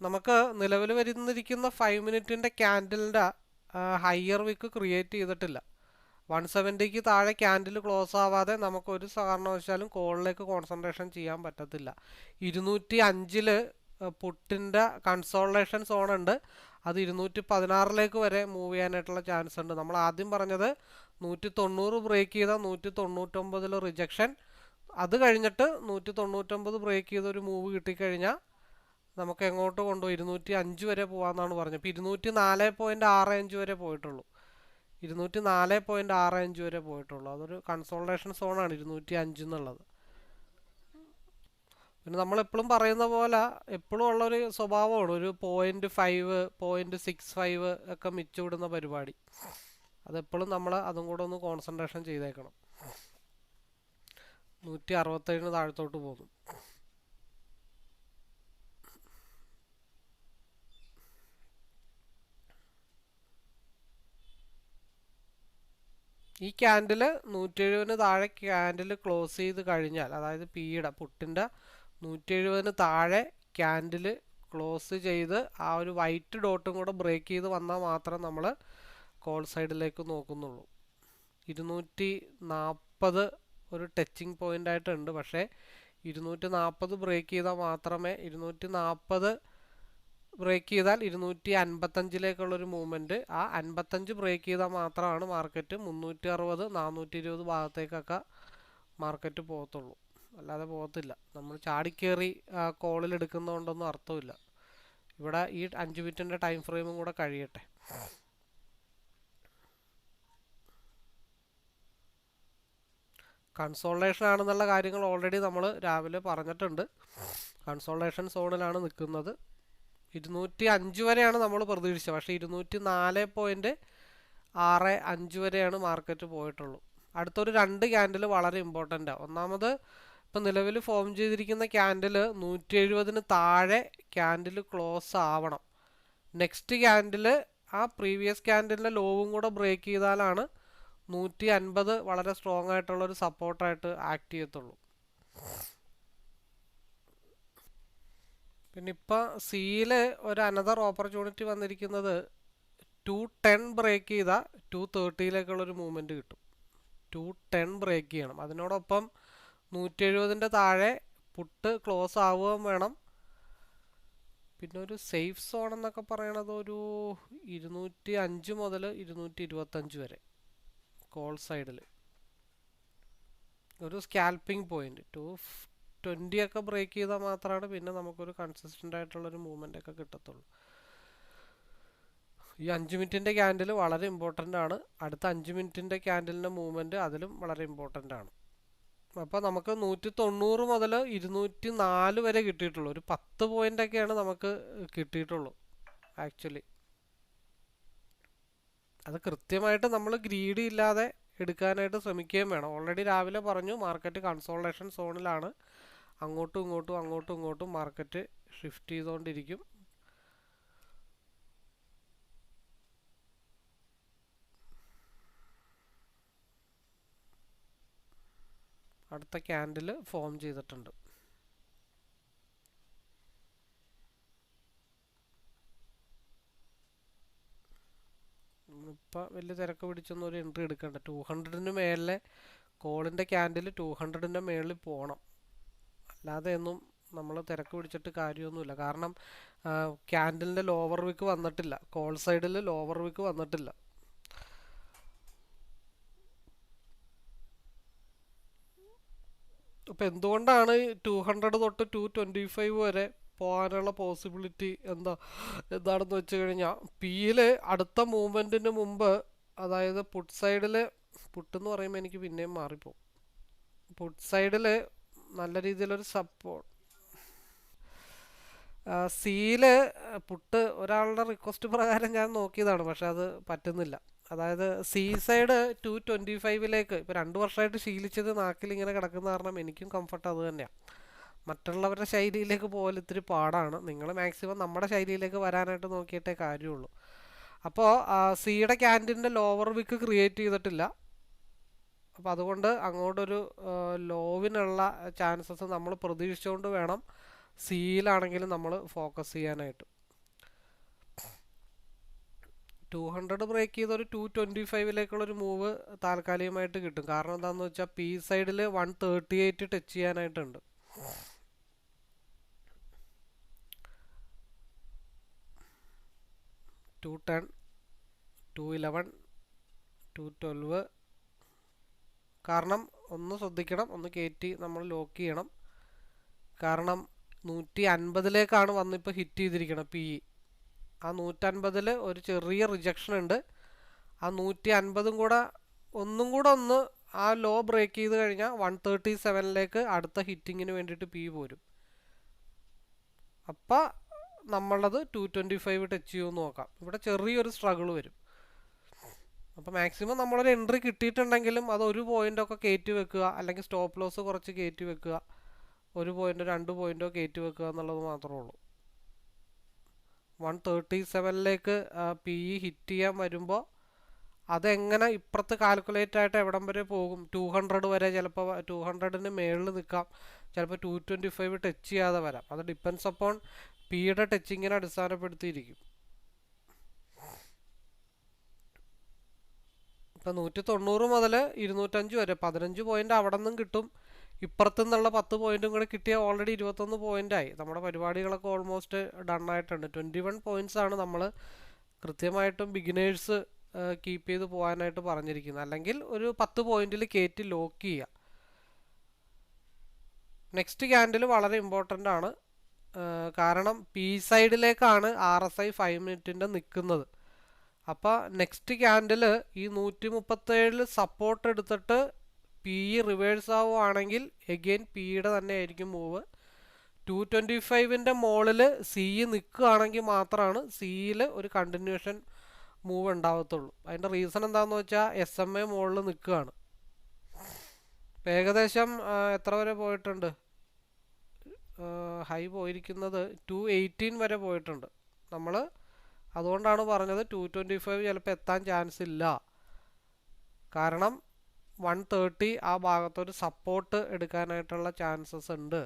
നമുക്ക് നിലവിൽ വരുന്നിരിക്കുന്ന 5 മിനിറ്റിൻ്റെ ക്യാൻഡലിൻ്റെ ഹയർ വിക്ക് ക്രിയേറ്റ് ചെയ്തിട്ടില്ല. 170ക്ക് താഴെ ക്യാൻഡിൽ ക്ലോസ് ആവാതെ നമുക്ക് ഒരു കാരണവശാലും കോളിലേക്ക് കോൺസെൻട്രേഷൻ ചെയ്യാൻ പറ്റത്തില്ല. 205 പുട്ടിൻ്റെ കൺസോൾട്ടേഷൻ സോൺ ഉണ്ട്. അത് 216 വരെ മൂവ് ചെയ്യാനായിട്ടുള്ള ചാൻസ് ഉണ്ട്. നമ്മൾ ആദ്യം പറഞ്ഞത് 190 ബ്രേക്ക് ചെയ്ത 199 റിജക്ഷൻ, അത് കഴിഞ്ഞിട്ട് 199 ബ്രേക്ക് ചെയ്ത ഒരു മൂവ് കിട്ടിക്കഴിഞ്ഞാൽ നമുക്ക് എങ്ങോട്ട് കൊണ്ടുപോയി 205 വരെ പോകാമെന്നാണ് പറഞ്ഞത്. ഇപ്പോൾ 204.65 വരെ പോയിട്ടുള്ളൂ. 204.65 വരെ പോയിട്ടുള്ളൂ. അതൊരു കൺസോൾട്ടേഷൻ സോണാണ് 205 എന്നുള്ളത്. പിന്നെ നമ്മളെപ്പോഴും പറയുന്ന പോലെ എപ്പോഴും ഉള്ളൊരു സ്വഭാവമാണ് ഒരു 0.5 0.65 ഒക്കെ മിച്ചമിടുന്ന പരിപാടി. അതെപ്പോഴും നമ്മൾ അതും കൂടെ ഒന്ന് കോൺസെൻട്രേഷൻ ചെയ്തേക്കണം. 167 താഴത്തോട്ട് പോകുന്നു. ഈ ക്യാൻഡിൽ 170 താഴെ ക്യാൻഡിൽ ക്ലോസ് ചെയ്ത് കഴിഞ്ഞാൽ, അതായത് പിയുടെ പുട്ടിൻ്റെ 170 താഴെ ക്യാൻഡിൽ ക്ലോസ് ചെയ്ത് ആ ഒരു വൈറ്റ് ഡോട്ടും കൂടെ ബ്രേക്ക് ചെയ്ത് വന്നാൽ മാത്രം നമ്മൾ കോൾ സൈഡിലേക്ക് നോക്കുന്നുള്ളൂ. 240 ഒരു ടച്ചിങ് പോയിൻ്റ് ആയിട്ടുണ്ട്. പക്ഷേ 240 ബ്രേക്ക് ചെയ്താൽ മാത്രമേ 240 ബ്രേക്ക് ചെയ്താൽ 255 മൂവ്മെൻറ്റ്, ആ 55 ബ്രേക്ക് ചെയ്താൽ മാത്രമാണ് മാർക്കറ്റ് 360 420 ഭാഗത്തേക്കൊക്കെ മാർക്കറ്റ് പോകത്തുള്ളൂ. അല്ലാതെ പോകത്തില്ല. നമ്മൾ ചാടിക്കേറി കോളിൽ എടുക്കുന്നതുകൊണ്ടൊന്നും അർത്ഥമില്ല. ഇവിടെ ഈ 5 മിനിറ്റിൻ്റെ ടൈം ഫ്രെയിമും കൂടെ കഴിയട്ടെ. കൺസോൾട്ടേഷൻ ആണെന്നുള്ള കാര്യങ്ങൾ ഓൾറെഡി നമ്മൾ രാവിലെ പറഞ്ഞിട്ടുണ്ട്. കൺസോൾട്ടേഷൻ സോണിലാണ് നിൽക്കുന്നത്. 205 വരെയാണ് നമ്മൾ പ്രതീക്ഷിച്ചത്. പക്ഷേ 204.65 വരെയാണ് മാർക്കറ്റ് പോയിട്ടുള്ളൂ. അടുത്തൊരു 2 ക്യാൻഡിൽ വളരെ ഇമ്പോർട്ടൻ്റാണ്. ഒന്നാമത് ഇപ്പം നിലവിൽ ഫോം ചെയ്തിരിക്കുന്ന ക്യാൻഡിൽ 170 താഴെ ക്യാൻഡിൽ ക്ലോസ് ആവണം. നെക്സ്റ്റ് ക്യാൻഡിൽ ആ പ്രീവിയസ് ക്യാൻഡിലിൻ്റെ ലോവും കൂടെ ബ്രേക്ക് ചെയ്താലാണ് 150 വളരെ സ്ട്രോങ് ആയിട്ടുള്ളൊരു സപ്പോർട്ടായിട്ട് ആക്ട് ചെയ്യത്തുള്ളൂ. പിന്നെ ഇപ്പം സിയിൽ ഒരു അനദർ ഓപ്പർച്യൂണിറ്റി വന്നിരിക്കുന്നത് 210 ബ്രേക്ക് ചെയ്താൽ 230 മൂവ്മെൻറ്റ് കിട്ടും. 210 ബ്രേക്ക് ചെയ്യണം. അതിനോടൊപ്പം 170 താഴെ പുട്ട് ക്ലോസ് ആവുകയും വേണം. പിന്നെ ഒരു സേഫ് സോൺ എന്നൊക്കെ പറയണത് ഒരു 205 മുതൽ 225 വരെ കോൾ സൈഡിൽ ഒരു സ്കാൽപ്പിംഗ് പോയിന്റ് 220 ഒക്കെ ബ്രേക്ക് ചെയ്താൽ മാത്രമാണ് പിന്നെ നമുക്കൊരു കൺസിസ്റ്റൻ്റ് ആയിട്ടുള്ളൊരു മൂവ്മെൻ്റ് ഒക്കെ കിട്ടത്തുള്ളൂ. ഈ 5 മിനിറ്റിൻ്റെ ക്യാൻഡിൽ വളരെ ഇമ്പോർട്ടൻ്റ് ആണ്. അടുത്ത 5 മിനിറ്റിൻ്റെ ക്യാൻഡിലിൻ്റെ മൂവ്മെൻറ്റ് അതിലും വളരെ ഇമ്പോർട്ടൻ്റ് ആണ്. അപ്പോൾ നമുക്ക് 190 മുതൽ 204 വരെ കിട്ടിയിട്ടുള്ളൂ. ഒരു 10 പോയിൻ്റൊക്കെയാണ് നമുക്ക് കിട്ടിയിട്ടുള്ളൂ ആക്ച്വലി. അത് കൃത്യമായിട്ട് നമ്മൾ ഗ്രീഡി ഇല്ലാതെ എടുക്കാനായിട്ട് ശ്രമിക്കുകയും വേണം. ഓൾറെഡി രാവിലെ പറഞ്ഞു മാർക്കറ്റ് കൺസോൾട്ടേഷൻ സോണിലാണ്. അങ്ങോട്ടും ഇങ്ങോട്ടും മാർക്കറ്റ് ഷിഫ്റ്റ് ചെയ്തുകൊണ്ടിരിക്കും. അടുത്ത ക്യാൻഡിൽ ഫോം ചെയ്തിട്ടുണ്ട്. ഇപ്പം വലിയ തിരക്ക് പിടിച്ചൊന്നും ഒരു എൻട്രി എടുക്കണ്ട. 200 മേളിലെ കോളിൻ്റെ ക്യാൻഡിൽ 200 മേളിൽ പോകണം. അല്ലാതെ ഒന്നും നമ്മൾ തിരക്ക് പിടിച്ചിട്ട് കാര്യമൊന്നുമില്ല. കാരണം ക്യാൻഡിലിൻ്റെ ലോവർ വിക്ക് വന്നിട്ടില്ല, കോൾ സൈഡിൽ ലോവർ വിക്ക് വന്നിട്ടില്ല. അപ്പോൾ എന്തുകൊണ്ടാണ് 200 തൊട്ട് 225 വരെ പോകാനുള്ള പോസിബിലിറ്റി എന്താണെന്ന് വെച്ച് കഴിഞ്ഞാൽ പിയിൽ അടുത്ത മൂവ്മെൻറ്റിന് മുമ്പ്, അതായത് പുട്ട് സൈഡിൽ പുട്ടെന്ന് പറയുമ്പോൾ എനിക്ക് പിന്നെയും മാറിപ്പോകും. പുട്ട് സൈഡിൽ നല്ല രീതിയിലൊരു സപ്പോർട്ട്. സിയിൽ പുട്ട് ഒരാളുടെ റിക്വസ്റ്റ് പ്രകാരം ഞാൻ നോക്കിയതാണ്, പക്ഷെ അത് പറ്റുന്നില്ല. അതായത് സി സൈഡ് 225 ഇപ്പോൾ 2 വർഷമായിട്ട് ശീലിച്ചത് നാക്കിൽ ഇങ്ങനെ കിടക്കുന്ന കാരണം എനിക്കും കംഫർട്ട് അത് തന്നെയാണ്. മറ്റുള്ളവരുടെ ശൈലിയിലേക്ക് പോകൽ ഇത്തിരി പാടാണ്. നിങ്ങൾ മാക്സിമം നമ്മുടെ ശൈലിയിലേക്ക് വരാനായിട്ട് നോക്കിയിട്ടേ കാര്യമുള്ളൂ. അപ്പോൾ സിയുടെ ക്യാൻഡിൻ്റെ ലോവർ വിക്ക് ക്രിയേറ്റ് ചെയ്തിട്ടില്ല. അപ്പോൾ അതുകൊണ്ട് അങ്ങോട്ടൊരു ലോവിനുള്ള ചാൻസസ് നമ്മൾ പ്രതീക്ഷിച്ചുകൊണ്ട് വേണം സിയിലാണെങ്കിലും നമ്മൾ ഫോക്കസ് ചെയ്യാനായിട്ട്. 200 ബ്രേക്ക് ചെയ്ത് ഒരു 225 മൂവ് താൽക്കാലികമായിട്ട് കിട്ടും. കാരണം എന്താണെന്ന് വെച്ചാൽ പി സൈഡിൽ 138 ടച്ച് ചെയ്യാനായിട്ടുണ്ട്. 210, 211, 212. കാരണം ഒന്ന് ശ്രദ്ധിക്കണം, ഒന്ന് കയറ്റി നമ്മൾ ലോക്ക് ചെയ്യണം. കാരണം 150 വന്നിപ്പോൾ ഹിറ്റ് ചെയ്തിരിക്കണം പി ഇ. ആ 150 ഒരു ചെറിയ റിജക്ഷൻ ഉണ്ട്. ആ 150 കൂടെ ഒന്നും കൂടെ ഒന്ന് ആ ലോ ബ്രേക്ക് ചെയ്ത് കഴിഞ്ഞാൽ 137 അടുത്ത ഹിറ്റിങ്ങിന് വേണ്ടിയിട്ട് പി പോരും. അപ്പം നമ്മളത് 225 ടച്ച് ചെയ്യുമെന്ന് നോക്കാം. ഇവിടെ ചെറിയൊരു സ്ട്രഗിൾ വരും. അപ്പോൾ മാക്സിമം നമ്മളൊരു എൻട്രി കിട്ടിയിട്ടുണ്ടെങ്കിലും അത് ഒരു പോയിൻ്റൊക്കെ കയറ്റി വെക്കുക, അല്ലെങ്കിൽ സ്റ്റോപ്പ് ലോസ് കുറച്ച് കയറ്റി വെക്കുക. 1 പോയിൻ്റോ 2 പോയിൻ്റോ കയറ്റി വെക്കുക എന്നുള്ളത് മാത്രമേ ഉള്ളൂ. 137 പി ഇ ഹിറ്റ് ചെയ്യാൻ വരുമ്പോൾ അതെങ്ങനെ ഇപ്പുറത്ത് കാൽക്കുലേറ്റ് ആയിട്ട് എവിടം വരെ പോകും? 200 വരെ, ചിലപ്പോൾ 200-ന് മേളിൽ നിൽക്കാം, ചിലപ്പോൾ 225 ടച്ച് ചെയ്യാതെ വരാം. അത് ഡിപ്പെൻസ് അപ്പോൺ പിയുടെ ടച്ചിങ്ങിനെ അടിസ്ഥാനപ്പെടുത്തിയിരിക്കും. ഇപ്പം 190 മുതൽ 205 വരെ 15 പോയിൻ്റ് അവിടെ നിന്നും കിട്ടും. ഇപ്പുറത്തു നിന്നുള്ള 10 പോയിന്റും കൂടെ കിട്ടിയാൽ ഓൾറെഡി 21 പോയിൻ്റായി. നമ്മുടെ പരിപാടികളൊക്കെ ഓൾമോസ്റ്റ് ഡൺ ആയിട്ടുണ്ട്. 21 പോയിൻറ്റ്സ് ആണ് നമ്മൾ കൃത്യമായിട്ടും ബിഗിനേഴ്സ് കീപ്പ് ചെയ്ത് പോകാനായിട്ട് പറഞ്ഞിരിക്കുന്നത്. അല്ലെങ്കിൽ ഒരു 10 പോയിന്റിൽ കയറ്റി ലോക്ക് ചെയ്യുക. നെക്സ്റ്റ് ക്യാൻഡിൽ വളരെ ഇമ്പോർട്ടൻ്റ് ആണ്. കാരണം പി സൈഡിലേക്കാണ് RSI 5 മിനിറ്റിൻ്റെ നിൽക്കുന്നത്. അപ്പോൾ നെക്സ്റ്റ് ക്യാൻഡിൽ ഈ 137 സപ്പോർട്ട് എടുത്തിട്ട് പി ഇ റിവേഴ്സ് ആവുകയാണെങ്കിൽ എഗെയിൻ പിയുടെ തന്നെ ആയിരിക്കും മൂവ്. 225-ൻ്റെ മുകളിൽ സി ഇ നിൽക്കുകയാണെങ്കിൽ മാത്രമാണ് സിയിൽ ഒരു കണ്ടിന്യൂഷൻ മൂവ് ഉണ്ടാവത്തുള്ളൂ. അതിൻ്റെ റീസൺ എന്താണെന്ന് വെച്ചാൽ SMA മുകളിൽ നിൽക്കുകയാണ്. ഏകദേശം എത്ര വരെ പോയിട്ടുണ്ട്? ഹൈ പോയിരിക്കുന്നത് 218 വരെ പോയിട്ടുണ്ട്. നമ്മൾ അതുകൊണ്ടാണ് പറഞ്ഞത് 225 ചിലപ്പോൾ എത്താൻ ചാൻസ് ഇല്ല. കാരണം 130 ആ ഭാഗത്തൊരു സപ്പോർട്ട് എടുക്കാനായിട്ടുള്ള ചാൻസസ് ഉണ്ട്.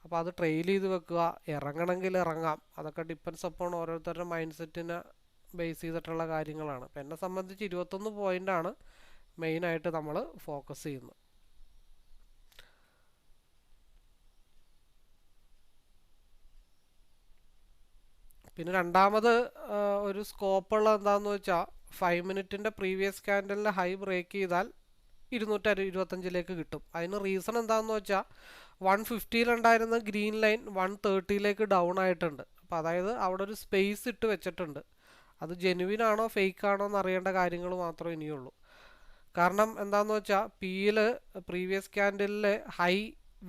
അപ്പോൾ അത് ട്രെയിൽ ചെയ്ത് വെക്കുക. ഇറങ്ങണമെങ്കിൽ ഇറങ്ങാം. അതൊക്കെ ഡിപ്പെൻസ് അപ്പോൺ ഓരോരുത്തരുടെ മൈൻഡ് സെറ്റിനെ ബേസ് ചെയ്തിട്ടുള്ള കാര്യങ്ങളാണ്. അപ്പം എന്നെ സംബന്ധിച്ച് 21 പോയിൻ്റാണ് മെയിനായിട്ട് നമ്മൾ ഫോക്കസ് ചെയ്യുന്നത്. പിന്നെ രണ്ടാമത് ഒരു സ്കോപ്പുള്ള എന്താണെന്ന് വെച്ചാൽ 5 മിനിറ്റിൻ്റെ പ്രീവിയസ് ക്യാൻഡലിൽ ഹൈ ബ്രേക്ക് ചെയ്താൽ 225 കിട്ടും. അതിന് റീസൺ എന്താണെന്ന് വെച്ചാൽ 150-ലുണ്ടായിരുന്ന ഗ്രീൻ ലൈൻ 130 ഡൗൺ ആയിട്ടുണ്ട്. അപ്പോൾ അതായത് അവിടെ ഒരു സ്പേസ് ഇട്ട് വെച്ചിട്ടുണ്ട്. അത് ജെനുവിൻ ആണോ ഫേക്ക് ആണോ എന്ന് അറിയേണ്ട കാര്യങ്ങൾ മാത്രമേ ഇനിയുള്ളൂ. കാരണം എന്താണെന്ന് വെച്ചാൽ പിയിൽ പ്രീവിയസ് ക്യാൻഡലിൽ ഹൈ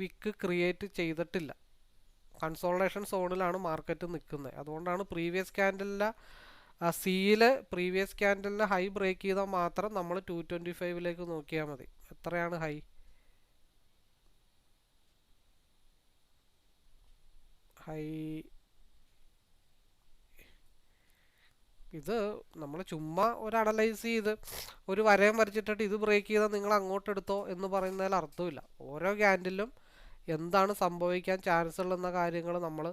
വിക്ക് ക്രിയേറ്റ് ചെയ്തിട്ടില്ല. കൺസോൾട്ടേഷൻ സോണിലാണ് മാർക്കറ്റ് നിൽക്കുന്നത്. അതുകൊണ്ടാണ് പ്രീവിയസ് ക്യാൻഡലിലെ സിയിൽ പ്രീവിയസ് ക്യാൻഡലിൽ ഹൈ ബ്രേക്ക് ചെയ്താൽ മാത്രം നമ്മൾ 225 നോക്കിയാൽ മതി. എത്രയാണ് ഹൈ? ഇത് നമ്മൾ ചുമ്മാ ഒരു അനലൈസ് ചെയ്ത് ഒരു വരയം വരച്ചിട്ടിട്ട് ഇത് ബ്രേക്ക് ചെയ്താൽ നിങ്ങൾ അങ്ങോട്ടെടുത്തോ എന്ന് പറയുന്നതിൽ അർത്ഥമില്ല. ഓരോ ക്യാൻഡിലും എന്താണ് സംഭവിക്കാൻ ചാൻസ് ഉള്ളെന്ന കാര്യങ്ങൾ നമ്മൾ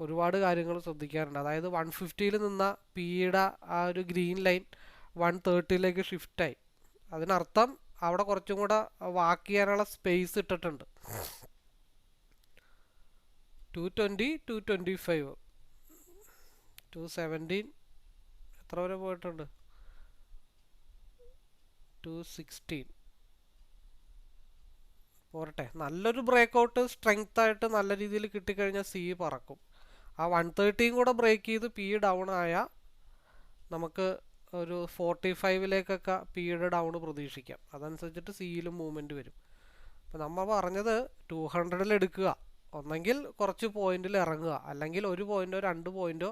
ഒരുപാട് കാര്യങ്ങൾ ശ്രദ്ധിക്കാറുണ്ട്. അതായത് 150-ൽ നിന്ന പിയുടെ ആ ഒരു ഗ്രീൻ ലൈൻ 130-ലേക്ക് ഷിഫ്റ്റായി. അതിനർത്ഥം അവിടെ കുറച്ചും കൂടെ വാക്ക് ചെയ്യാനുള്ള സ്പേസ് ഇട്ടിട്ടുണ്ട്. 220, 225, 217 എത്ര വരെ പോയിട്ടുണ്ട്? 216 പോരട്ടെ. നല്ലൊരു ബ്രേക്കൗട്ട് സ്ട്രെങ്ത് ആയിട്ട് നല്ല രീതിയിൽ കിട്ടിക്കഴിഞ്ഞാൽ സി പറക്കും. ആ 130 കൂടെ ബ്രേക്ക് ചെയ്ത് പി ഡൗൺ ആയാൽ നമുക്ക് ഒരു 45-ലേക്കൊക്കെ പിയുടെ ഡൗൺ പ്രതീക്ഷിക്കാം. അതനുസരിച്ചിട്ട് സിയിലും മൂവ്മെൻറ്റ് വരും. അപ്പോൾ നമ്മൾ പറഞ്ഞത് 200-ൽ എടുക്കുക, ഒന്നെങ്കിൽ കുറച്ച് പോയിന്റിൽ ഇറങ്ങുക, അല്ലെങ്കിൽ ഒരു പോയിന്റോ 2 പോയിന്റോ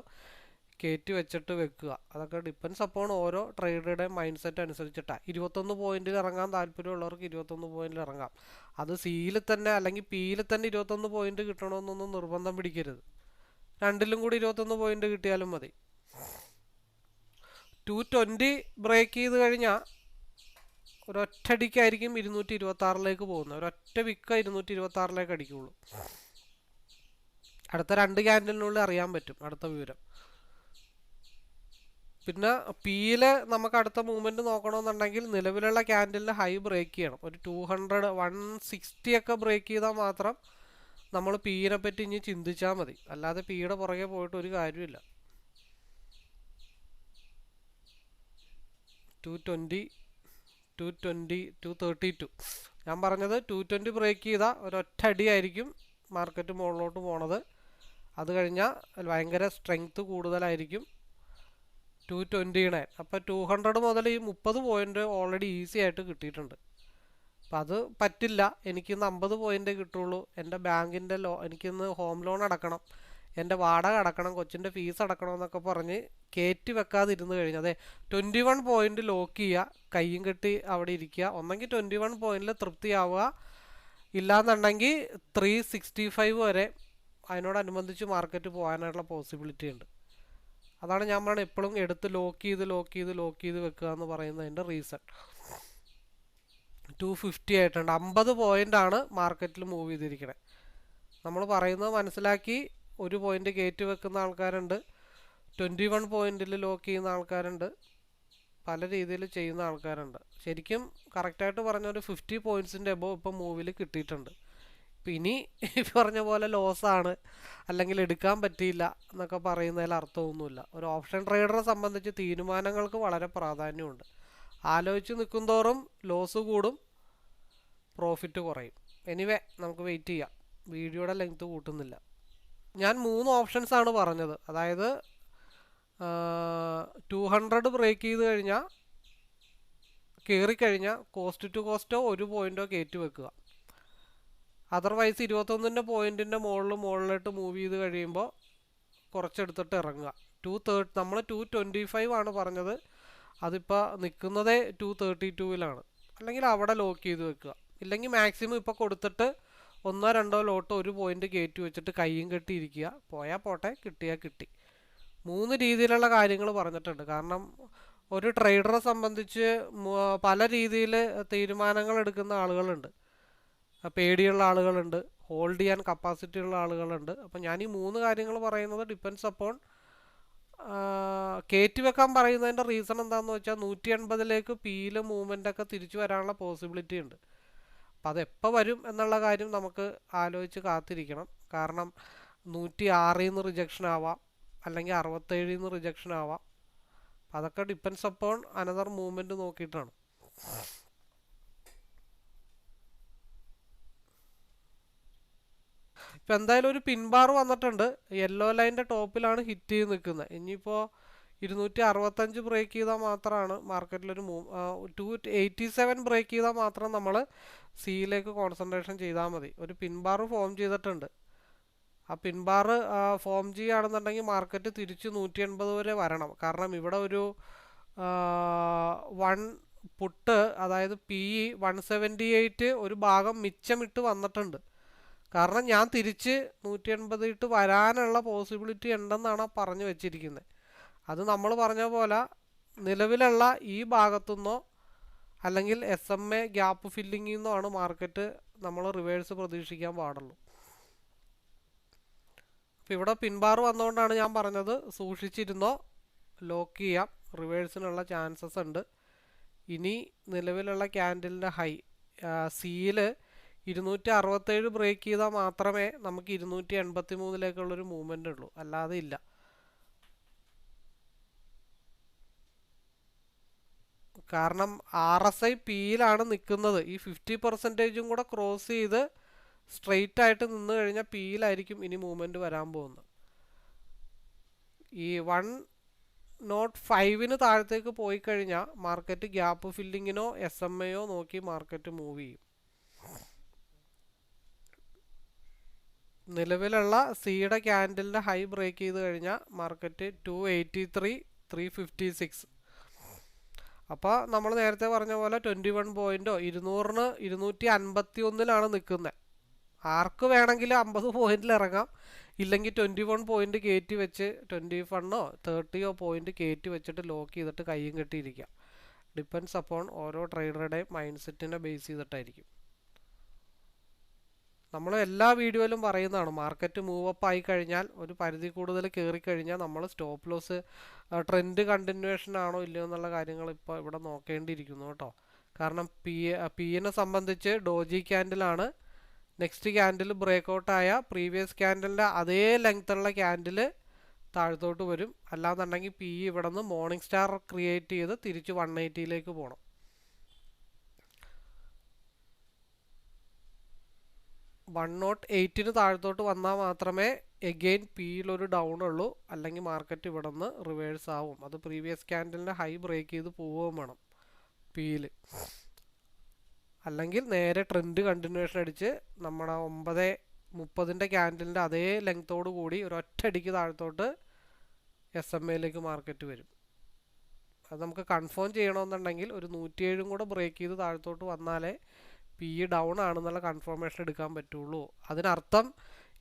കയറ്റി വെച്ചിട്ട് വെക്കുക. അതൊക്കെ ഡിപ്പെൻസ് അപ്പോൺ ഓരോ ട്രേഡറുടെ മൈൻഡ് സെറ്റ് അനുസരിച്ചിട്ടാണ്. 21 പോയിന്റിൽ ഇറങ്ങാൻ താല്പര്യമുള്ളവർക്ക് 21 പോയിന്റിൽ ഇറങ്ങാം. അത് സിയിൽ തന്നെ അല്ലെങ്കിൽ പിയിൽ തന്നെ 21 പോയിന്റ് കിട്ടണമെന്നൊന്നും നിർബന്ധം പിടിക്കരുത്. രണ്ടിലും കൂടി 21 പോയിന്റ് കിട്ടിയാലും മതി. 220 ബ്രേക്ക് ചെയ്ത് കഴിഞ്ഞാൽ ഒരൊറ്റടിക്കായിരിക്കും 226-ലേക്ക് പോകുന്നത്. ഒരൊറ്റ വിക്ക 226-ലേക്ക് അടിക്കുള്ളൂ. അടുത്ത 2 ക്യാൻഡലിനുള്ളിൽ അറിയാൻ പറ്റും അടുത്ത വിവരം. പിന്നെ പിയിൽ നമുക്ക് അടുത്ത മൂവ്മെന്റ് നോക്കണമെന്നുണ്ടെങ്കിൽ നിലവിലുള്ള ക്യാൻഡലിന് ഹൈ ബ്രേക്ക് ചെയ്യണം. ഒരു 200 160 ഒക്കെ ബ്രേക്ക് ചെയ്താൽ മാത്രം നമ്മൾ പിയെ പറ്റി ഇനി ചിന്തിച്ചാൽ മതി. അല്ലാതെ പിയുടെ പുറകെ പോയിട്ട് ഒരു കാര്യമില്ല. 220 220 232 ഞാൻ പറഞ്ഞത് 220 ബ്രേക്ക് ചെയ്താൽ ഒരൊറ്റ അടിയായിരിക്കും മാർക്കറ്റ് മുകളിലോട്ട് പോണത്. അത് കഴിഞ്ഞാൽ ഭയങ്കര സ്ട്രെങ്ത് കൂടുതലായിരിക്കും 229. അപ്പോൾ 200 മുതൽ ഈ 30 പോയിന്റ് ഓൾറെഡി ഈസി ആയിട്ട് കിട്ടിയിട്ടുണ്ട്. അപ്പം അത് പറ്റില്ല, എനിക്കിന്ന് 50 പോയിന്റ് കിട്ടുള്ളൂ, എൻ്റെ ബാങ്കിൻ്റെ എനിക്കിന്ന് ഹോം ലോൺ അടക്കണം, എൻ്റെ വാടക അടക്കണം, കൊച്ചിൻ്റെ ഫീസ് അടക്കണം എന്നൊക്കെ പറഞ്ഞ് കയറ്റി വെക്കാതിരുന്ന് കഴിഞ്ഞാൽ അതെ 21 പോയിന്റ് ലോക്ക് ചെയ്യുക, കയ്യും കെട്ടി അവിടെ ഇരിക്കുക. ഒന്നെങ്കിൽ 21 പോയിന്റിൽ തൃപ്തിയാവുക, ഇല്ലാന്നുണ്ടെങ്കിൽ 365 വരെ അതിനോടനുബന്ധിച്ച് മാർക്കറ്റ് പോകാനായിട്ടുള്ള പോസിബിലിറ്റി ഉണ്ട്. അതാണ് ഞാൻ പറഞ്ഞത് എപ്പോഴും എടുത്ത് ലോക്ക് ചെയ്ത് വെക്കുക എന്ന് പറയുന്നതിൻ്റെ റീസൺ. 250 ആയിട്ടുണ്ട്. 50 പോയിൻ്റാണ് മാർക്കറ്റിൽ മൂവ് ചെയ്തിരിക്കുന്നത്. നമ്മൾ പറയുന്നത് മനസ്സിലാക്കി ഒരു പോയിന്റ് കയറ്റി വെക്കുന്ന ആൾക്കാരുണ്ട്, 21 പോയിന്റിൽ ലോക്ക് ചെയ്യുന്ന ആൾക്കാരുണ്ട്, പല രീതിയിൽ ചെയ്യുന്ന ആൾക്കാരുണ്ട്. ശരിക്കും കറക്റ്റായിട്ട് പറഞ്ഞ ഒരു 50 പോയിൻറ്റ്സിൻ്റെ എബോവ് ഇപ്പോൾ മൂവിൽ കിട്ടിയിട്ടുണ്ട്. ഇപ്പം ഇനി പറഞ്ഞ പോലെ ലോസാണ് അല്ലെങ്കിൽ എടുക്കാൻ പറ്റിയില്ല എന്നൊക്കെ പറയുന്നതിൽ അർത്ഥമൊന്നുമില്ല. ഒരു ഓപ്ഷൻ ട്രേഡറെ സംബന്ധിച്ച് തീരുമാനങ്ങൾക്ക് വളരെ പ്രാധാന്യമുണ്ട്. ആലോചിച്ച് നിൽക്കുന്തോറും ലോസ് കൂടും, പ്രോഫിറ്റ് കുറയും. എനിവേ നമുക്ക് വെയിറ്റ് ചെയ്യാം, വീഡിയോയുടെ ലെങ്ത് കൂട്ടുന്നില്ല. ഞാൻ 3 ഓപ്ഷൻസ് ആണ് പറഞ്ഞത്. അതായത് 200 ബ്രേക്ക് ചെയ്ത് കഴിഞ്ഞാൽ കയറിക്കഴിഞ്ഞാൽ കോസ്റ്റ് ടു കോസ്റ്റോ ഒരു പോയിന്റോ കയറ്റി വെക്കുക. അതർവൈസ് 21 പോയിന്റിൻ്റെ മുകളിലോട്ട് മൂവ് ചെയ്ത് കഴിയുമ്പോൾ കുറച്ചെടുത്തിട്ട് ഇറങ്ങുക. നമ്മൾ 225 ആണ് പറഞ്ഞത്, അതിപ്പോൾ നിൽക്കുന്നത് 232-ലാണ്. അല്ലെങ്കിൽ അവിടെ ലോക്ക് ചെയ്ത് വെക്കുക. ഇല്ലെങ്കിൽ മാക്സിമം ഇപ്പോൾ കൊടുത്തിട്ട് 1-2 ലോട്ട് ഒരു പോയിന്റ് കയറ്റി വെച്ചിട്ട് കയ്യും കെട്ടിയിരിക്കുക. പോയാൽ പോട്ടെ, കിട്ടിയാൽ കിട്ടി. 3 രീതിയിലുള്ള കാര്യങ്ങൾ പറഞ്ഞിട്ടുണ്ട്. കാരണം ഒരു ട്രേഡറെ സംബന്ധിച്ച് പല രീതിയിൽ തീരുമാനങ്ങൾ എടുക്കുന്ന ആളുകളുണ്ട്. പേടിയുള്ള ആളുകളുണ്ട്, ഹോൾഡ് ചെയ്യാൻ കപ്പാസിറ്റി ഉള്ള ആളുകളുണ്ട്. അപ്പം ഞാൻ ഈ 3 കാര്യങ്ങൾ പറയുന്നത് ഡിപ്പെൻസ് അപ്പോൺ കയറ്റി വെക്കാൻ പറയുന്നതിൻ്റെ റീസൺ എന്താണെന്ന് വെച്ചാൽ 180-ലേക്ക് പിയിലെ മൂവ്മെൻ്റൊക്കെ തിരിച്ചു വരാനുള്ള പോസിബിലിറ്റി ഉണ്ട്. അപ്പം അതെപ്പോൾ വരും എന്നുള്ള കാര്യം നമുക്ക് ആലോചിച്ച് കാത്തിരിക്കണം. കാരണം 106-ൽ നിന്ന് റിജക്ഷൻ ആവാം, അല്ലെങ്കിൽ 67-ൽ നിന്ന് റിജക്ഷൻ ആവാം. അതൊക്കെ ഡിപ്പെൻസ് അപ്പോൺ അനദർ മൂവ്മെൻറ്റ് നോക്കിയിട്ടാണ്. ഇപ്പം എന്തായാലും ഒരു പിൻബാർ വന്നിട്ടുണ്ട്. യെല്ലോ ലൈൻ്റെ ടോപ്പിലാണ് ഹിറ്റ് ചെയ്ത് നിൽക്കുന്നത്. ഇനിയിപ്പോൾ 265 ബ്രേക്ക് ചെയ്താൽ മാത്രമാണ് മാർക്കറ്റിലൊരു 287 ബ്രേക്ക് ചെയ്താൽ മാത്രം നമ്മൾ സിയിലേക്ക് കോൺസെൻട്രേഷൻ ചെയ്താൽ മതി. ഒരു പിൻബാർ ഫോം ചെയ്തിട്ടുണ്ട്. ആ പിൻബാർ ഫോം ചെയ്യുകയാണെന്നുണ്ടെങ്കിൽ മാർക്കറ്റ് തിരിച്ച് 180 വരെ വരണം. കാരണം ഇവിടെ ഒരു 1 പുട്ട്, അതായത് PE 178 ഒരു ഭാഗം മിച്ചമിട്ട് വന്നിട്ടുണ്ട്. കാരണം ഞാൻ തിരിച്ച് 180 ഇട്ട് വരാനുള്ള പോസിബിലിറ്റി ഉണ്ടെന്നാണ് പറഞ്ഞു വെച്ചിരിക്കുന്നത്. അത് നമ്മൾ പറഞ്ഞ പോലെ നിലവിലുള്ള ഈ ഭാഗത്തുനിന്നോ അല്ലെങ്കിൽ SMA ഗ്യാപ്പ് ഫില്ലിങ്ങിൽ നിന്നോ ആണ് മാർക്കറ്റ് നമ്മൾ റിവേഴ്സ് പ്രതീക്ഷിക്കാൻ പാടുള്ളൂ. അപ്പോൾ ഇവിടെ പിൻബാർ വന്നുകൊണ്ടാണ് ഞാൻ പറഞ്ഞത് സൂക്ഷിച്ചിരുന്നോ, ലോക്ക് ചെയ്യാം, റിവേഴ്സിനുള്ള ചാൻസസ് ഉണ്ട്. ഇനി നിലവിലുള്ള ക്യാൻഡലിൻ്റെ ഹൈ സിയിൽ 267 ബ്രേക്ക് ചെയ്താൽ മാത്രമേ നമുക്ക് 283-ലേക്കുള്ളൊരു മൂവ്മെൻ്റ് ഉള്ളൂ, അല്ലാതെ ഇല്ല. കാരണം RSI പിയിലാണ് നിൽക്കുന്നത്. ഈ 50% കൂടെ ക്രോസ് ചെയ്ത് സ്ട്രെയിറ്റ് ആയിട്ട് നിന്ന് കഴിഞ്ഞാൽ പിയിലായിരിക്കും ഇനി മൂവ്മെൻറ്റ് വരാൻ പോകുന്നത്. ഈ നോട്ട് 5-ന് താഴത്തേക്ക് പോയി കഴിഞ്ഞാൽ മാർക്കറ്റ് ഗ്യാപ്പ് ഫില്ലിങ്ങിനോ SMA നോക്കി മാർക്കറ്റ് മൂവ് ചെയ്യും. നിലവിലുള്ള സിയുടെ ക്യാൻഡലിൻ്റെ ഹൈ ബ്രേക്ക് ചെയ്ത് കഴിഞ്ഞാൽ മാർക്കറ്റ് 283 356. അപ്പോൾ നമ്മൾ നേരത്തെ പറഞ്ഞ പോലെ 21 പോയിൻറ്റോ 200-ന് 251-ലാണ് നിൽക്കുന്നത്. ആർക്ക് വേണമെങ്കിലും 50 പോയിന്റിൽ ഇറങ്ങാം, ഇല്ലെങ്കിൽ 21 പോയിന്റ് കയറ്റി വെച്ച് 21-ഓ 30-ഓ പോയിന്റ് കയറ്റി വെച്ചിട്ട് ലോക്ക് ചെയ്തിട്ട് കയ്യും കെട്ടിയിരിക്കാം. ഡിപ്പെൻസ് അപ്പോൺ ഓരോ ട്രേഡറുടെയും മൈൻഡ് സെറ്റിനെ ബേസ് ചെയ്തിട്ടായിരിക്കും. നമ്മൾ എല്ലാ വീഡിയോയിലും പറയുന്നതാണ്, മാർക്കറ്റ് മൂവപ്പ് ആയി കഴിഞ്ഞാൽ ഒരു പരിധി കൂടുതൽ കയറിക്കഴിഞ്ഞാൽ നമ്മൾ സ്റ്റോപ്പ് ലോസ് ട്രെൻഡ് കണ്ടിന്യൂവേഷൻ ആണോ ഇല്ലയോ എന്നുള്ള കാര്യങ്ങൾ ഇപ്പോൾ ഇവിടെ നോക്കേണ്ടിയിരിക്കുന്നു കേട്ടോ. കാരണം പിയെ സംബന്ധിച്ച് ഡോജി ക്യാൻഡിലാണ്. നെക്സ്റ്റ് ക്യാൻഡിൽ ബ്രേക്കൗട്ടായ പ്രീവിയസ് ക്യാൻഡലിൻ്റെ അതേ ലെങ്ത്തുള്ള ക്യാൻഡിൽ താഴത്തോട്ട് വരും. അല്ലാന്നുണ്ടെങ്കിൽ ഇവിടെ നിന്ന് മോർണിംഗ് സ്റ്റാർ ക്രിയേറ്റ് ചെയ്ത് തിരിച്ച് 180-ലേക്ക് പോകണം. 108-ന് താഴത്തോട്ട് വന്നാൽ മാത്രമേ എഗെയിൻ പിയിലൊരു ഡൗൺ ഉള്ളൂ, അല്ലെങ്കിൽ മാർക്കറ്റ് ഇവിടെ നിന്ന് റിവേഴ്സ് ആവും. അത് പ്രീവിയസ് ക്യാൻഡലിൻ്റെ ഹൈ ബ്രേക്ക് ചെയ്ത് പോവുകയും വേണം പിയിൽ. അല്ലെങ്കിൽ നേരെ ട്രെൻഡ് കണ്ടിന്യൂവേഷൻ അടിച്ച് നമ്മുടെ 9:30-ൻ്റെ ക്യാൻഡലിൻ്റെ അതേ ലെങ്ത്തോടു കൂടി ഒരു ഒറ്റയടിക്ക് താഴത്തോട്ട് SMA-ലേക്ക് മാർക്കറ്റ് വരും. അത് നമുക്ക് കൺഫേം ചെയ്യണമെന്നുണ്ടെങ്കിൽ ഒരു 107 കൂടെ ബ്രേക്ക് ചെയ്ത് താഴത്തോട്ട് വന്നാലേ പി ഡൗൺ ആണെന്നുള്ള കൺഫർമേഷൻ എടുക്കാൻ പറ്റുള്ളൂ. അതിനർത്ഥം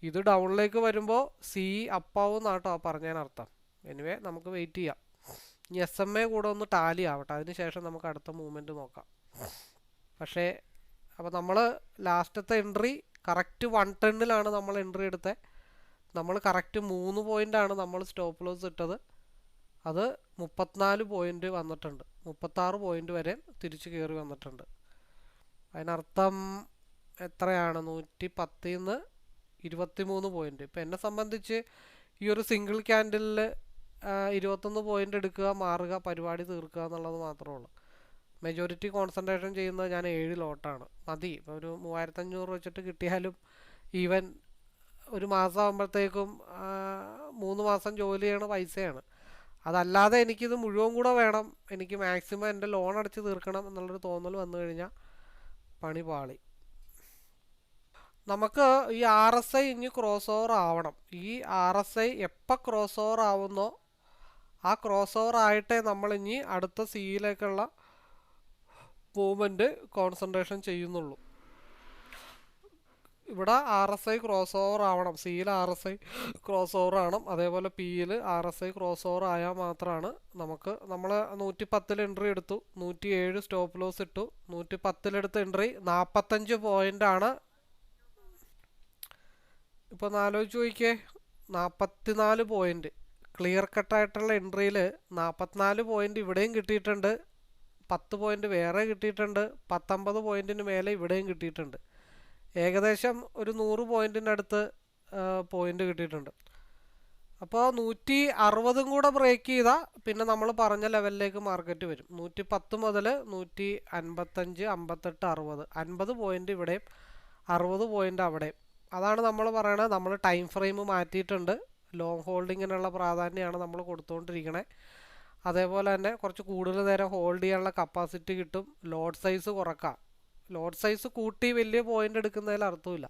ഇത് ഡൗണിലേക്ക് വരുമ്പോൾ സി അപ്പാവും എന്നാട്ടോ പറഞ്ഞതിനർത്ഥം. എനിവേ നമുക്ക് വെയിറ്റ് ചെയ്യാം. ഇനി SMA കൂടെ ഒന്ന് ടാലി ആവട്ടെ, അതിന് ശേഷം നമുക്ക് അടുത്ത മൂവ്മെൻറ്റ് നോക്കാം. പക്ഷേ അപ്പോൾ നമ്മൾ ലാസ്റ്റത്തെ എൻട്രി കറക്റ്റ് 110-ലാണ് നമ്മൾ എൻട്രി എടുത്തത്. നമ്മൾ കറക്റ്റ് 3 പോയിൻ്റാണ് നമ്മൾ സ്റ്റോപ്പ് ലോസ് ഇട്ടത്. അത് 34 പോയിൻ്റ് വന്നിട്ടുണ്ട്, 36 പോയിൻ്റ് വരെ തിരിച്ച് കയറി വന്നിട്ടുണ്ട്. അതിനർത്ഥം എത്രയാണ്? 110-ന്ന് 23 പോയിൻ്റ്. ഇപ്പം എന്നെ സംബന്ധിച്ച് ഈ ഒരു സിംഗിൾ ക്യാൻഡിലിൽ 21 പോയിൻ്റ് എടുക്കുക, മാറുക, പരിപാടി തീർക്കുക എന്നുള്ളത് മാത്രമേ ഉള്ളൂ. മെജോറിറ്റി കോൺസെൻട്രേഷൻ ചെയ്യുന്നത് ഞാൻ 7 ലോട്ടാണ്, മതി. ഇപ്പോൾ ഒരു 3500 വെച്ചിട്ട് കിട്ടിയാലും ഈവൻ ഒരു മാസം ആകുമ്പോഴത്തേക്കും 3 മാസം ജോലി ചെയ്യണ പൈസയാണ്. അതല്ലാതെ എനിക്കിത് മുഴുവൻ കൂടെ വേണം, എനിക്ക് മാക്സിമം എൻ്റെ ലോൺ അടച്ച് തീർക്കണം എന്നുള്ളൊരു തോന്നൽ വന്നു കഴിഞ്ഞാൽ പണി പാളി. നമുക്ക് ഈ RSI ഇനി ക്രോസ് ഓവർ ആവണം. ഈ RSI എപ്പോൾ ക്രോസ് ഓവർ ആവുന്നോ ആ ക്രോസ് ഓവർ ആയിട്ടേ നമ്മളിനി അടുത്ത സിയിലേക്കുള്ള മൂവ്മെൻറ്റ് കോൺസെൻട്രേഷൻ ചെയ്യുന്നുള്ളൂ. ഇവിടെ RSI ക്രോസ് ഓവർ ആവണം, സിയിൽ RSI ക്രോസ് ഓവർ ആവണം. അതേപോലെ പിയിൽ RSI ക്രോസ് ഓവർ ആയാൽ മാത്രമാണ് നമ്മൾ 110-ൽ എൻട്രി എടുത്തു, 107 സ്റ്റോപ്പ് ലോസ് ഇട്ടു. 110-ലെടുത്ത എൻട്രി 45 പോയിൻ്റാണ്. ഇപ്പോൾ ഒന്ന് ആലോചിച്ച് നോക്കിയേ, 44 പോയിൻ്റ് ക്ലിയർ കട്ടായിട്ടുള്ള എൻട്രിയിൽ 44 പോയിൻ്റ് ഇവിടെയും കിട്ടിയിട്ടുണ്ട്, 10 പോയിൻ്റ് വേറെ കിട്ടിയിട്ടുണ്ട്, 19 പോയിൻറ്റിന് മേലെ ഇവിടെയും കിട്ടിയിട്ടുണ്ട്. ഏകദേശം ഒരു 100 പോയിൻറ്റിനടുത്ത് പോയിൻ്റ് കിട്ടിയിട്ടുണ്ട്. അപ്പോൾ 160 കൂടെ ബ്രേക്ക് ചെയ്താൽ പിന്നെ നമ്മൾ പറഞ്ഞ ലെവലിലേക്ക് മാർക്കറ്റ് വരും. 110 മുതൽ 155, 58, 60, 50 പോയിൻ്റ് ഇവിടെയും 60 പോയിൻ്റ് അവിടെയും. അതാണ് നമ്മൾ പറയണത്, നമ്മൾ ടൈം ഫ്രെയിം മാറ്റിയിട്ടുണ്ട്. ലോങ് ഹോൾഡിങ്ങിനുള്ള പ്രാധാന്യമാണ് നമ്മൾ കൊടുത്തുകൊണ്ടിരിക്കണേ. അതേപോലെ തന്നെ കുറച്ച് കൂടുതൽ നേരം ഹോൾഡ് ചെയ്യാനുള്ള കപ്പാസിറ്റി കിട്ടും. ലോഡ് സൈസ് കുറക്കാം. ലോഡ് സൈസ് കൂട്ടി വലിയ പോയിൻ്റ് എടുക്കുന്നതിൽ അർത്ഥമില്ല.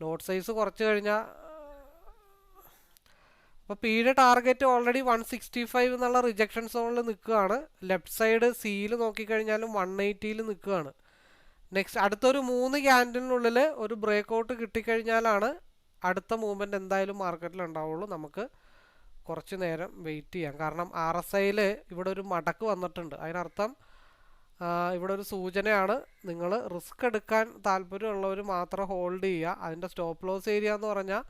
ലോഡ് സൈസ് കുറച്ച് കഴിഞ്ഞാൽ അപ്പോൾ പിയുടെ ടാർഗറ്റ് ഓൾറെഡി 165 എന്നുള്ള റിജക്ഷൻ സോണിൽ നിൽക്കുകയാണ്. ലെഫ്റ്റ് സൈഡ് സിയിൽ നോക്കിക്കഴിഞ്ഞാലും 180-ൽ നിൽക്കുകയാണ്. നെക്സ്റ്റ് അടുത്തൊരു 3 ക്യാൻഡിലിനുള്ളിൽ ഒരു ബ്രേക്ക് കിട്ടിക്കഴിഞ്ഞാലാണ് അടുത്ത മൂവ്മെൻറ്റ് എന്തായാലും മാർക്കറ്റിൽ ഉണ്ടാവുള്ളൂ. നമുക്ക് കുറച്ച് നേരം വെയിറ്റ് ചെയ്യാം. കാരണം RSIയിൽ ഇവിടെ ഒരു മടക്ക് വന്നിട്ടുണ്ട്. അതിനർത്ഥം ഇവിടെ ഒരു സൂചനയാണ്, നിങ്ങൾ റിസ്ക് എടുക്കാൻ താല്പര്യമുള്ളവർ മാത്രം ഹോൾഡ് ചെയ്യുക. അതിൻ്റെ സ്റ്റോപ്പ് ലോസ് ഏരിയ എന്ന് പറഞ്ഞാൽ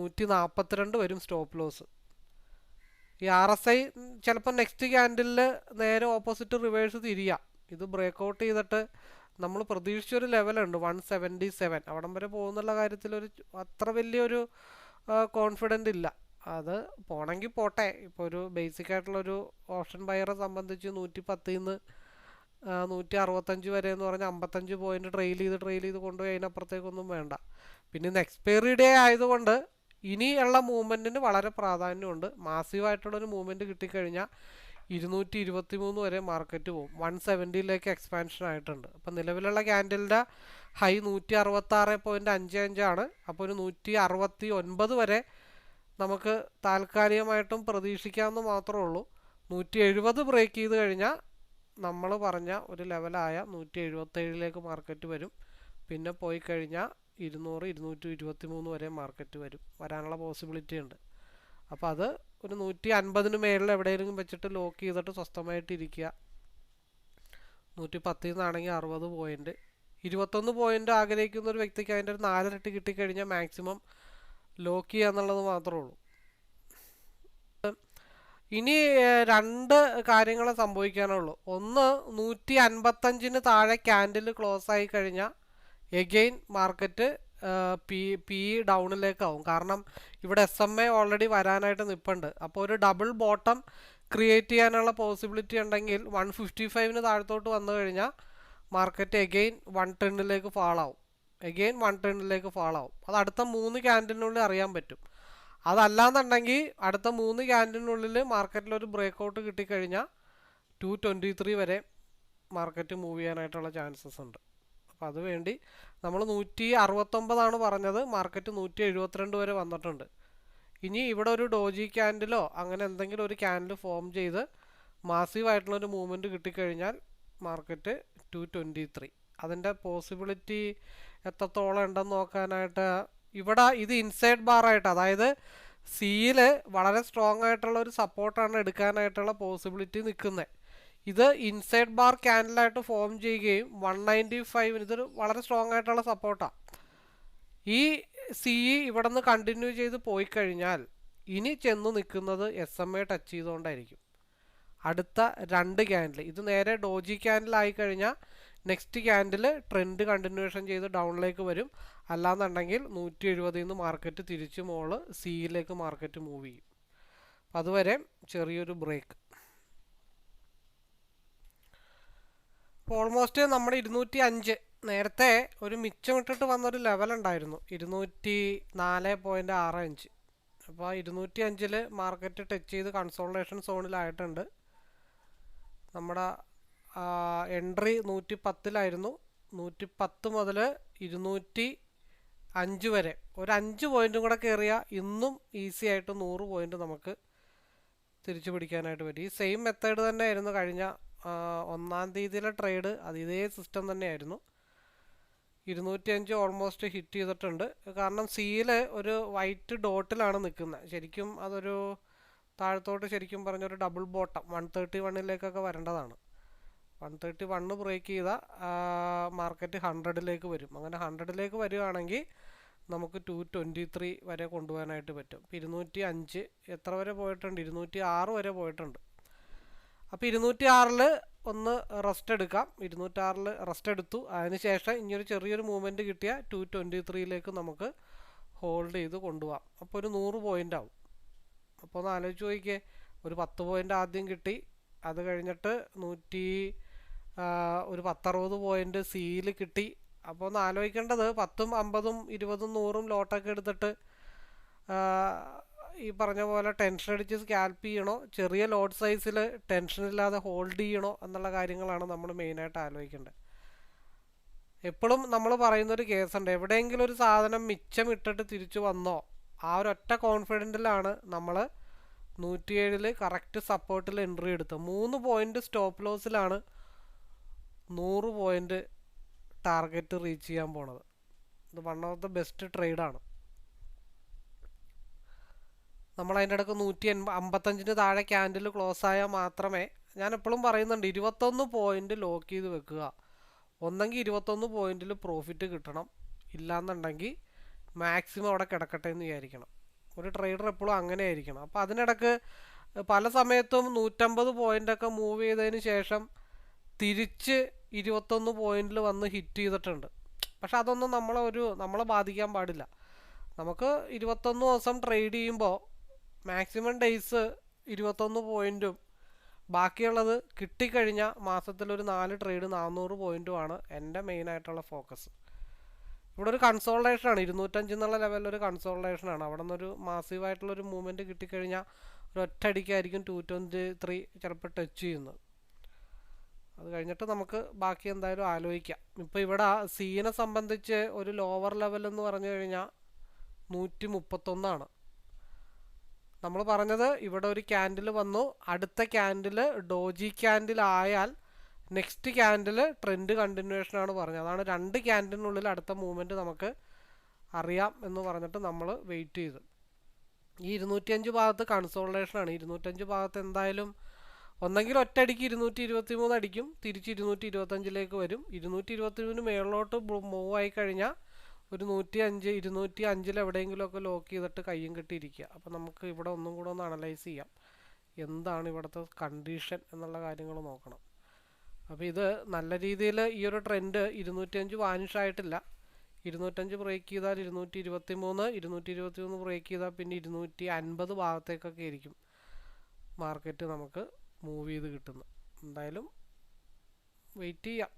142 വരും സ്റ്റോപ്പ് ലോസ്. ഈ RSI ചിലപ്പോൾ നെക്സ്റ്റ് ക്യാൻഡിലിൽ നേരെ ഓപ്പോസിറ്റ് റിവേഴ്സ് തിരിയാം. ഇത് ബ്രേക്കൗട്ട് ചെയ്തിട്ട് നമ്മൾ പ്രതീക്ഷിച്ചൊരു ലെവലുണ്ട് 177, അവിടം വരെ പോകുന്നുള്ള കാര്യത്തിൽ അത്ര വലിയൊരു കോൺഫിഡൻ്റ് ഇല്ല. അത് പോണെങ്കിൽ പോട്ടെ. ഇപ്പോൾ ഒരു ബേസിക് ആയിട്ടുള്ളൊരു ഓപ്ഷൻ ബയറെ സംബന്ധിച്ച് 110-ന്ന് 165 വരെ എന്ന് പറഞ്ഞാൽ 55 പോയിൻ്റ് ട്രെയിൽ ചെയ്ത് കൊണ്ടുപോയി അതിനപ്പുറത്തേക്കൊന്നും വേണ്ട. പിന്നെ ഇന്ന് എക്സ്പയറി ഡേ ആയതുകൊണ്ട് ഇനിയുള്ള മൂവ്മെൻറ്റിന് വളരെ പ്രാധാന്യമുണ്ട്. മാസീവായിട്ടുള്ളൊരു മൂവ്മെൻറ്റ് കിട്ടിക്കഴിഞ്ഞാൽ 223 വരെ മാർക്കറ്റ് പോകും. 170ലേക്ക് എക്സ്പാൻഷൻ ആയിട്ടുണ്ട്. അപ്പം നിലവിലുള്ള ക്യാൻഡലിൻ്റെ ഹൈ 166.55 ആണ്. അപ്പോൾ ഒരു 169 വരെ നമുക്ക് താൽക്കാലികമായിട്ടും പ്രതീക്ഷിക്കാമെന്ന് മാത്രമേ ഉള്ളൂ. 170 ബ്രേക്ക് ചെയ്ത് കഴിഞ്ഞാൽ നമ്മൾ പറഞ്ഞ ഒരു ലെവലായ 177ലേക്ക് മാർക്കറ്റ് വരും. പിന്നെ പോയി കഴിഞ്ഞാൽ 200, 223 വരെ മാർക്കറ്റ് വരാനുള്ള പോസിബിലിറ്റി ഉണ്ട്. അപ്പോൾ അത് ഒരു 150 മേളിൽ എവിടെയെങ്കിലും വെച്ചിട്ട് ലോക്ക് ചെയ്തിട്ട് സ്വസ്ഥമായിട്ട് ഇരിക്കുക. 110 നിന്നാണെങ്കിൽ 60 പോയിന്റ്, 21 പോയിന്റ് ആഗ്രഹിക്കുന്ന ഒരു വ്യക്തിക്ക് അതിൻ്റെ ഒരു 4 ഇരട്ടി കിട്ടിക്കഴിഞ്ഞാൽ മാക്സിമം ലോക്ക് ചെയ്യുക എന്നുള്ളത് മാത്രമേ ഉള്ളൂ. ഇനി രണ്ട് കാര്യങ്ങൾ സംഭവിക്കാനുള്ളൂ. ഒന്ന്, 155 താഴെ ക്യാൻഡിൽ ക്ലോസ് ആയി കഴിഞ്ഞാൽ എഗെയിൻ മാർക്കറ്റ് പി ഡൗണിലേക്കാവും. കാരണം ഇവിടെ SMA ഓൾറെഡി വരാനായിട്ട് നിൽപ്പുണ്ട്. അപ്പോൾ ഒരു ഡബിൾ ബോട്ടം ക്രിയേറ്റ് ചെയ്യാനുള്ള പോസിബിലിറ്റി ഉണ്ടെങ്കിൽ 155 താഴത്തോട്ട് വന്നു കഴിഞ്ഞാൽ മാർക്കറ്റ് എഗെയിൻ 110ലേക്ക് ഫാളാവും. അത് അടുത്ത 3 ക്യാൻഡിലിനുള്ളിൽ അറിയാൻ പറ്റും. അതല്ലാന്നുണ്ടെങ്കിൽ അടുത്ത 3 ക്യാൻഡിലിനുള്ളിൽ മാർക്കറ്റിലൊരു ബ്രേക്ക് ഔട്ട് കിട്ടിക്കഴിഞ്ഞാൽ 223 വരെ മാർക്കറ്റ് മൂവ് ചെയ്യാനായിട്ടുള്ള ചാൻസസ് ഉണ്ട്. അപ്പോൾ അതുവേണ്ടി നമ്മൾ 169 പറഞ്ഞത്, മാർക്കറ്റ് 172 വരെ വന്നിട്ടുണ്ട്. ഇനി ഇവിടെ ഒരു ഡോജി ക്യാൻഡിലോ അങ്ങനെ എന്തെങ്കിലും ഒരു ക്യാൻഡിൽ ഫോം ചെയ്ത് മാസീവായിട്ടുള്ളൊരു മൂവ്മെൻറ്റ് കിട്ടിക്കഴിഞ്ഞാൽ മാർക്കറ്റ് 223. അതിൻ്റെ പോസിബിലിറ്റി എത്രത്തോളം ഉണ്ടെന്ന് നോക്കാനായിട്ട് ഇവിടെ ഇത് ഇൻസൈഡ് ബാറായിട്ട്, അതായത് സിയിൽ വളരെ സ്ട്രോങ് ആയിട്ടുള്ള ഒരു സപ്പോർട്ടാണ് എടുക്കാനായിട്ടുള്ള പോസിബിലിറ്റി നിൽക്കുന്നത്. ഇത് ഇൻസൈഡ് ബാർ ക്യാൻഡിലായിട്ട് ഫോം ചെയ്യുകയും 195 ഇതൊരു വളരെ സ്ട്രോങ് ആയിട്ടുള്ള സപ്പോർട്ടാണ്. ഈ ഇവിടെ നിന്ന് കണ്ടിന്യൂ ചെയ്ത് പോയി കഴിഞ്ഞാൽ ഇനി ചെന്ന് നിൽക്കുന്നത് SMA ടച്ച് ചെയ്തുകൊണ്ടായിരിക്കും. അടുത്ത 2 ക്യാൻഡിൽ ഇത് നേരെ ഡോജി ക്യാൻഡിൽ ആയിക്കഴിഞ്ഞാൽ നെക്സ്റ്റ് ക്യാൻഡിൽ ട്രെൻഡ് കണ്ടിന്യൂഷൻ ചെയ്ത് ഡൗണിലേക്ക് വരും. അല്ലാന്നുണ്ടെങ്കിൽ 170 നിന്ന് മാർക്കറ്റ് തിരിച്ച് മോള് സിയിലേക്ക് മാർക്കറ്റ് മൂവ് ചെയ്യും. അതുവരെ ചെറിയൊരു ബ്രേക്ക്. ഇപ്പോൾ ഓൾമോസ്റ്റ് നമ്മൾ 205 നേരത്തെ ഒരു മിച്ചം ഇട്ടിട്ട് വന്നൊരു ലെവൽ ഉണ്ടായിരുന്നു 204.65. അപ്പോൾ 205 മാർക്കറ്റ് ടച്ച് ചെയ്ത് കൺസോൾട്ടേഷൻ സോണിലായിട്ടുണ്ട്. നമ്മുടെ എൻട്രി 110 110 മുതൽ 205 വരെ ഒരു 5 പോയിന്റും കൂടെ കയറിയാൽ ഇന്നും ഈസി ആയിട്ട് 100 പോയിന്റ് നമുക്ക് തിരിച്ചു പിടിക്കാനായിട്ട് പറ്റും. ഈ സെയിം മെത്തേഡ് തന്നെയായിരുന്നു കഴിഞ്ഞ 1-ാം തീയതിയിലെ ട്രേഡ്. അത് ഇതേ സിസ്റ്റം തന്നെയായിരുന്നു. 205 ഓൾമോസ്റ്റ് ഹിറ്റ് ചെയ്തിട്ടുണ്ട്. കാരണം സിയിൽ ഒരു വൈറ്റ് ഡോട്ടിലാണ് നിൽക്കുന്നത്. ശരിക്കും അതൊരു താഴത്തോട്ട് ശരിക്കും പറഞ്ഞൊരു ഡബിൾ ബോട്ടം 131ലേക്കൊക്കെ വരേണ്ടതാണ്. 131 ബ്രേക്ക് ചെയ്ത മാർക്കറ്റ് 100ലേക്ക് വരും. അങ്ങനെ 100ലേക്ക് വരികയാണെങ്കിൽ നമുക്ക് 223 വരെ കൊണ്ടുപോകാനായിട്ട് പറ്റും. 205 എത്ര വരെ പോയിട്ടുണ്ട്? 206 വരെ പോയിട്ടുണ്ട്. അപ്പോൾ 206 ഒന്ന് റെസ്റ്റ് എടുക്കാം. 206 റെസ്റ്റ് എടുത്തു. അതിനുശേഷം ഇനിയൊരു ചെറിയൊരു മൂവ്മെൻറ്റ് കിട്ടിയാൽ 223ലേക്ക് നമുക്ക് ഹോൾഡ് ചെയ്ത് കൊണ്ടുപോകാം. അപ്പോൾ ഒരു 100 പോയിൻ്റ് ആവും. അപ്പോൾ ഒന്ന് ആലോചിച്ച് നോക്കിക്കേ, ഒരു 10 പോയിൻ്റ് ആദ്യം കിട്ടി, അത് കഴിഞ്ഞിട്ട് ഒരു 10-60 പോയിൻ്റ് സിയിൽ കിട്ടി. അപ്പോൾ ഒന്ന് ആലോചിക്കേണ്ടത് 10ഉം 50ഉം 20ഉം 100ഉം ലോട്ടൊക്കെ എടുത്തിട്ട് ഈ പറഞ്ഞ പോലെ ടെൻഷൻ അടിച്ച് സ്കാൽപ്പ് ചെയ്യണോ, ചെറിയ ലോട്ട് സൈസിൽ ടെൻഷനില്ലാതെ ഹോൾഡ് ചെയ്യണോ എന്നുള്ള കാര്യങ്ങളാണ് നമ്മൾ മെയിനായിട്ട് ആലോചിക്കേണ്ടത്. എപ്പോഴും നമ്മൾ പറയുന്നൊരു കേസുണ്ട്, എവിടെയെങ്കിലും ഒരു സാധനം മിച്ചം ഇട്ടിട്ട് തിരിച്ചു വന്നോ ആ ഒരൊറ്റ കോൺഫിഡൻറ്റിലാണ് നമ്മൾ 107 കറക്റ്റ് സപ്പോർട്ടിൽ എൻട്രി എടുത്തത്. 3 പോയിൻ്റ് സ്റ്റോപ്പ് ലോസിലാണ് 100 പോയിൻ്റ് ടാർഗറ്റ് റീച്ച് ചെയ്യാൻ പോണത്. ഇത് വൺ ഓഫ് ദ ബെസ്റ്റ് ട്രേഡാണ്. നമ്മൾ അതിൻ്റെ ഇടയ്ക്ക് 155 താഴെ ക്യാൻഡിൽ ക്ലോസ് ആയാൽ മാത്രമേ, ഞാൻ എപ്പോഴും പറയുന്നുണ്ട് 21 പോയിൻ്റ് ലോക്ക് ചെയ്ത് വെക്കുക. ഒന്നെങ്കിൽ 21 പോയിന്റിൽ പ്രോഫിറ്റ് കിട്ടണം, ഇല്ലാന്നുണ്ടെങ്കിൽ മാക്സിമം അവിടെ കിടക്കട്ടെ എന്ന് വിചാരിക്കണം. ഒരു ട്രേഡർ എപ്പോഴും അങ്ങനെ ആയിരിക്കണം. അപ്പോൾ അതിനിടക്ക് പല സമയത്തും 150 പോയിൻ്റൊക്കെ മൂവ് ചെയ്തതിന് ശേഷം തിരിച്ച് 21 പോയിന്റിൽ വന്ന് ഹിറ്റ് ചെയ്തിട്ടുണ്ട്. പക്ഷെ അതൊന്നും നമ്മളെ ബാധിക്കാൻ പാടില്ല. നമുക്ക് 21 ദിവസം ട്രേഡ് ചെയ്യുമ്പോൾ മാക്സിമം ഡേയ്സ് 21 പോയിൻറ്റും ബാക്കിയുള്ളത് കിട്ടിക്കഴിഞ്ഞാൽ മാസത്തിലൊരു 4 ട്രേഡ് 400 പോയിൻറ്റുമാണ് എൻ്റെ മെയിനായിട്ടുള്ള ഫോക്കസ്. ഇവിടെ ഒരു കൺസോൾട്ടേഷൻ ആണ്, 205 എന്നുള്ള ലെവലിൽ ഒരു കൺസോൾട്ടേഷൻ ആണ്. അവിടെ നിന്നൊരു മാസീവായിട്ടുള്ളൊരു മൂവ്മെൻറ്റ് കിട്ടിക്കഴിഞ്ഞാൽ ഒരു ഒറ്റയടിക്കായിരിക്കും 223 ചിലപ്പോൾ ടച്ച് ചെയ്യുന്നത്. അത് കഴിഞ്ഞിട്ട് നമുക്ക് ബാക്കി എന്തായാലും ആലോചിക്കാം. ഇപ്പോൾ ഇവിടെ സീനെ സംബന്ധിച്ച് ഒരു ലോവർ ലെവൽ എന്ന് പറഞ്ഞു കഴിഞ്ഞാൽ 131 നമ്മൾ പറഞ്ഞത്. ഇവിടെ ഒരു ക്യാൻഡിൽ വന്നു, അടുത്ത ക്യാൻഡിൽ ഡോജി ക്യാൻഡിൽ ആയാൽ നെക്സ്റ്റ് ക്യാൻഡിൽ ട്രെൻഡ് കണ്ടിന്യൂവേഷൻ ആണ് പറഞ്ഞത്. അതാണ് 2 ക്യാൻഡിനുള്ളിൽ അടുത്ത മൂവ്മെൻറ്റ് നമുക്ക് അറിയാം എന്ന് പറഞ്ഞിട്ട് നമ്മൾ വെയിറ്റ് ചെയ്തു. ഈ 205 ഭാഗത്ത് കൺസോൾട്ടേഷനാണ്. 205 ഭാഗത്ത് എന്തായാലും ഒന്നെങ്കിൽ ഒറ്റയടിക്ക് 223 അടിക്കും, തിരിച്ച് 225 വരും. 223 മേളിലോട്ട് മൂവ് ആയി കഴിഞ്ഞാൽ ഒരു 105 205 എവിടെയെങ്കിലുമൊക്കെ ലോക്ക് ചെയ്തിട്ട് കയ്യും കെട്ടിയിരിക്കുക. അപ്പോൾ നമുക്ക് ഇവിടെ ഒന്നും കൂടെ ഒന്ന് അനലൈസ് ചെയ്യാം, എന്താണ് ഇവിടുത്തെ കണ്ടീഷൻ എന്നുള്ള കാര്യങ്ങൾ നോക്കണം. അപ്പോൾ ഇത് നല്ല രീതിയിൽ ഈ ഒരു ട്രെൻഡ് 205 വാനിഷ് ആയിട്ടില്ല. 205 ബ്രേക്ക് ചെയ്താൽ 223 ബ്രേക്ക് ചെയ്താൽ പിന്നെ 250 ഭാഗത്തേക്കൊക്കെ ആയിരിക്കും മാർക്കറ്റ് നമുക്ക് മൂവ് ചെയ്ത് കിട്ടുന്നത്. എന്തായാലും വെയിറ്റ് ചെയ്യാം.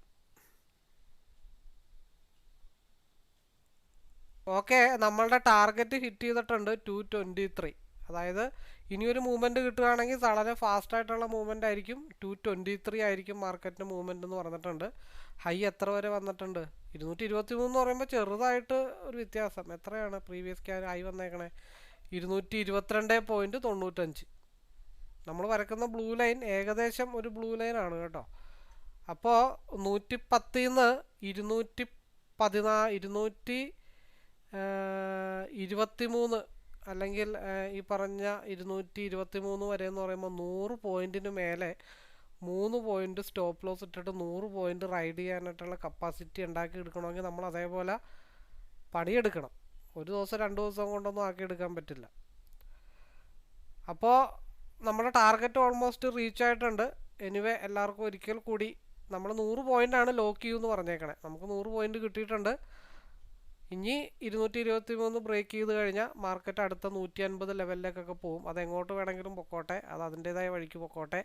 ഓക്കെ, നമ്മളുടെ ടാർഗറ്റ് ഹിറ്റ് ചെയ്തിട്ടുണ്ട് 223. അതായത് ഇനിയൊരു മൂവ്മെൻറ്റ് കിട്ടുകയാണെങ്കിൽ വളരെ ഫാസ്റ്റായിട്ടുള്ള മൂവ്മെൻ്റ് ആയിരിക്കും. 223 ആയിരിക്കും മാർക്കറ്റിന് മൂവ്മെൻ്റ് എന്ന് പറഞ്ഞിട്ടുണ്ട്. ഹൈ എത്ര വരെ വന്നിട്ടുണ്ട്? 223 എന്ന് പറയുമ്പോൾ ചെറുതായിട്ട് ഒരു വ്യത്യാസം. എത്രയാണ് പ്രീവിയസ് ഹൈ വന്നേക്കണേ? 222.95. നമ്മൾ വരക്കുന്ന ബ്ലൂ ലൈൻ ഏകദേശം ഒരു ബ്ലൂ ലൈനാണ് കേട്ടോ. അപ്പോൾ 110 223 അല്ലെങ്കിൽ ഈ പറഞ്ഞ 223 വരെ എന്ന് പറയുമ്പോൾ 100 പോയിൻറ്റിന് മേലെ 3 പോയിൻ്റ് സ്റ്റോപ്പ് ലോസ് ഇട്ടിട്ട് 100 പോയിൻ്റ് റൈഡ് ചെയ്യാനായിട്ടുള്ള കപ്പാസിറ്റി ഉണ്ടാക്കി എടുക്കണമെങ്കിൽ നമ്മൾ അതേപോലെ പണിയെടുക്കണം. ഒരു ദിവസം 2 ദിവസം കൊണ്ടൊന്നും ആക്കിയെടുക്കാൻ പറ്റില്ല. അപ്പോൾ നമ്മുടെ ടാർഗറ്റ് ഓൾമോസ്റ്റ് റീച്ച് ആയിട്ടുണ്ട്. എനിവേ എല്ലാവർക്കും ഒരിക്കൽ കൂടി നമ്മൾ 100 പോയിൻ്റാണ് ലോക്ക് ചെയ്യുമെന്ന് പറഞ്ഞേക്കണേ. നമുക്ക് 100 പോയിൻ്റ് കിട്ടിയിട്ടുണ്ട്. ഇനി 223 ബ്രേക്ക് ചെയ്ത് കഴിഞ്ഞാൽ മാർക്കറ്റ് അടുത്ത 150 ലെവലിലേക്കൊക്കെ പോകും. അതെങ്ങോട്ട് വേണമെങ്കിലും പൊക്കോട്ടെ, അത് അതിൻ്റേതായ വഴിക്ക് പൊക്കോട്ടെ.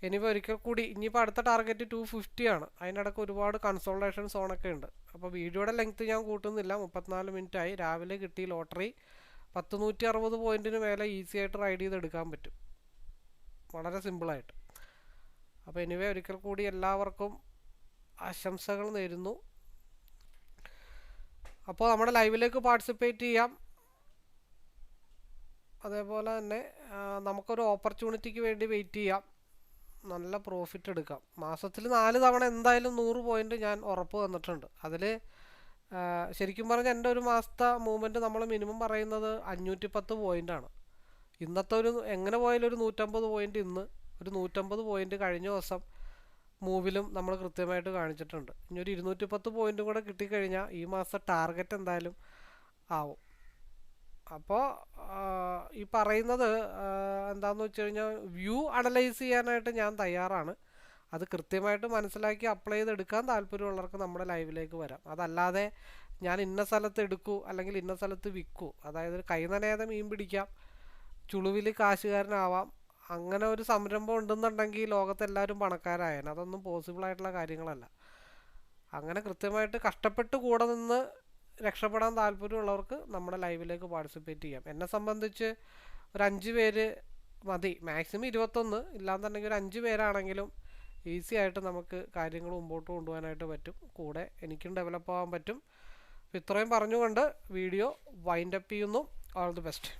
ഇനിയിപ്പോൾ ഒരിക്കൽ കൂടി ഇനിയിപ്പോൾ അടുത്ത ടാർഗറ്റ് 250 ആണ്. അതിനിടയ്ക്ക് ഒരുപാട് കൺസോൾട്ടേഷൻ സോണൊക്കെ ഉണ്ട്. അപ്പോൾ വീഡിയോയുടെ ലെങ്ത്ത് ഞാൻ കൂട്ടുന്നില്ല, 34 മിനിറ്റായി. രാവിലെ കിട്ടി ലോട്ടറി. 160 പോയിൻറ്റിന് മേലെ ഈസി ആയിട്ട് റൈഡ് ചെയ്തെടുക്കാൻ പറ്റും, വളരെ സിമ്പിളായിട്ട്. അപ്പോൾ എനിവേ ഒരിക്കൽ കൂടി എല്ലാവർക്കും ആശംസകൾ നേരുന്നു. അപ്പോൾ നമ്മുടെ ലൈവിലേക്ക് പാർട്ടിസിപ്പേറ്റ് ചെയ്യാം. അതേപോലെ തന്നെ നമുക്കൊരു ഓപ്പർച്യൂണിറ്റിക്ക് വേണ്ടി വെയിറ്റ് ചെയ്യാം, നല്ല പ്രോഫിറ്റ് എടുക്കാം. മാസത്തിൽ 4 തവണ എന്തായാലും 100 പോയിൻ്റ് ഞാൻ ഉറപ്പ് തന്നിട്ടുണ്ട്. അതിൽ ശരിക്കും പറഞ്ഞാൽ എൻ്റെ ഒരു മാസത്തെ മൂവ്മെൻറ്റ് നമ്മൾ മിനിമം പറയുന്നത് 510 പോയിൻ്റാണ്. ഇന്നത്തെ ഒരു എങ്ങനെ പോയാലും ഒരു 150 പോയിൻ്റ് ഇന്ന്, ഒരു 150 പോയിൻ്റ് കഴിഞ്ഞ ദിവസം മൂവിലും നമ്മൾ കൃത്യമായിട്ട് കാണിച്ചിട്ടുണ്ട്. ഇനി ഒരു 210 പോയിൻ്റും കൂടെ കിട്ടിക്കഴിഞ്ഞാൽ ഈ മാസത്തെ ടാർഗറ്റ് എന്തായാലും ആവും. അപ്പോൾ ഈ പറയുന്നത് എന്താണെന്ന് വെച്ച് കഴിഞ്ഞാൽ വ്യൂ അനലൈസ് ചെയ്യാനായിട്ട് ഞാൻ തയ്യാറാണ്. അത് കൃത്യമായിട്ട് മനസ്സിലാക്കി അപ്ലൈ ചെയ്തെടുക്കാൻ താല്പര്യമുള്ളവർക്ക് നമ്മുടെ ലൈവിലേക്ക് വരാം. അതല്ലാതെ ഞാൻ ഇന്ന സ്ഥലത്ത് എടുക്കൂ അല്ലെങ്കിൽ ഇന്ന സ്ഥലത്ത് വിൽക്കൂ, അതായത് കൈ നനയാതെ മീൻ പിടിക്കാം, ചുളുവിൽ കാശുകാരനാവാം, അങ്ങനെ ഒരു സംരംഭം ഉണ്ടെന്നുണ്ടെങ്കിൽ ലോകത്തെല്ലാവരും പണക്കാരായേനെ. അതൊന്നും പോസിബിളായിട്ടുള്ള കാര്യങ്ങളല്ല. അങ്ങനെ കൃത്യമായിട്ട് കഷ്ടപ്പെട്ട് കൂടെ നിന്ന് രക്ഷപ്പെടാൻ താല്പര്യമുള്ളവർക്ക് നമ്മുടെ ലൈവിലേക്ക് പാർട്ടിസിപ്പേറ്റ് ചെയ്യാം. എന്നെ സംബന്ധിച്ച് ഒരു 5 പേര് മതി, മാക്സിമം 21, ഇല്ലാന്നുണ്ടെങ്കിൽ ഒരു 5 പേരാണെങ്കിലും ഈസി ആയിട്ട് നമുക്ക് കാര്യങ്ങൾ മുമ്പോട്ട് കൊണ്ടുപോകാനായിട്ട് പറ്റും. കൂടെ എനിക്കും ഡെവലപ്പ് ആവാൻ പറ്റും. ഇത്രയും പറഞ്ഞുകൊണ്ട് വീഡിയോ വൈൻഡപ്പ് ചെയ്യുന്നു. All the best.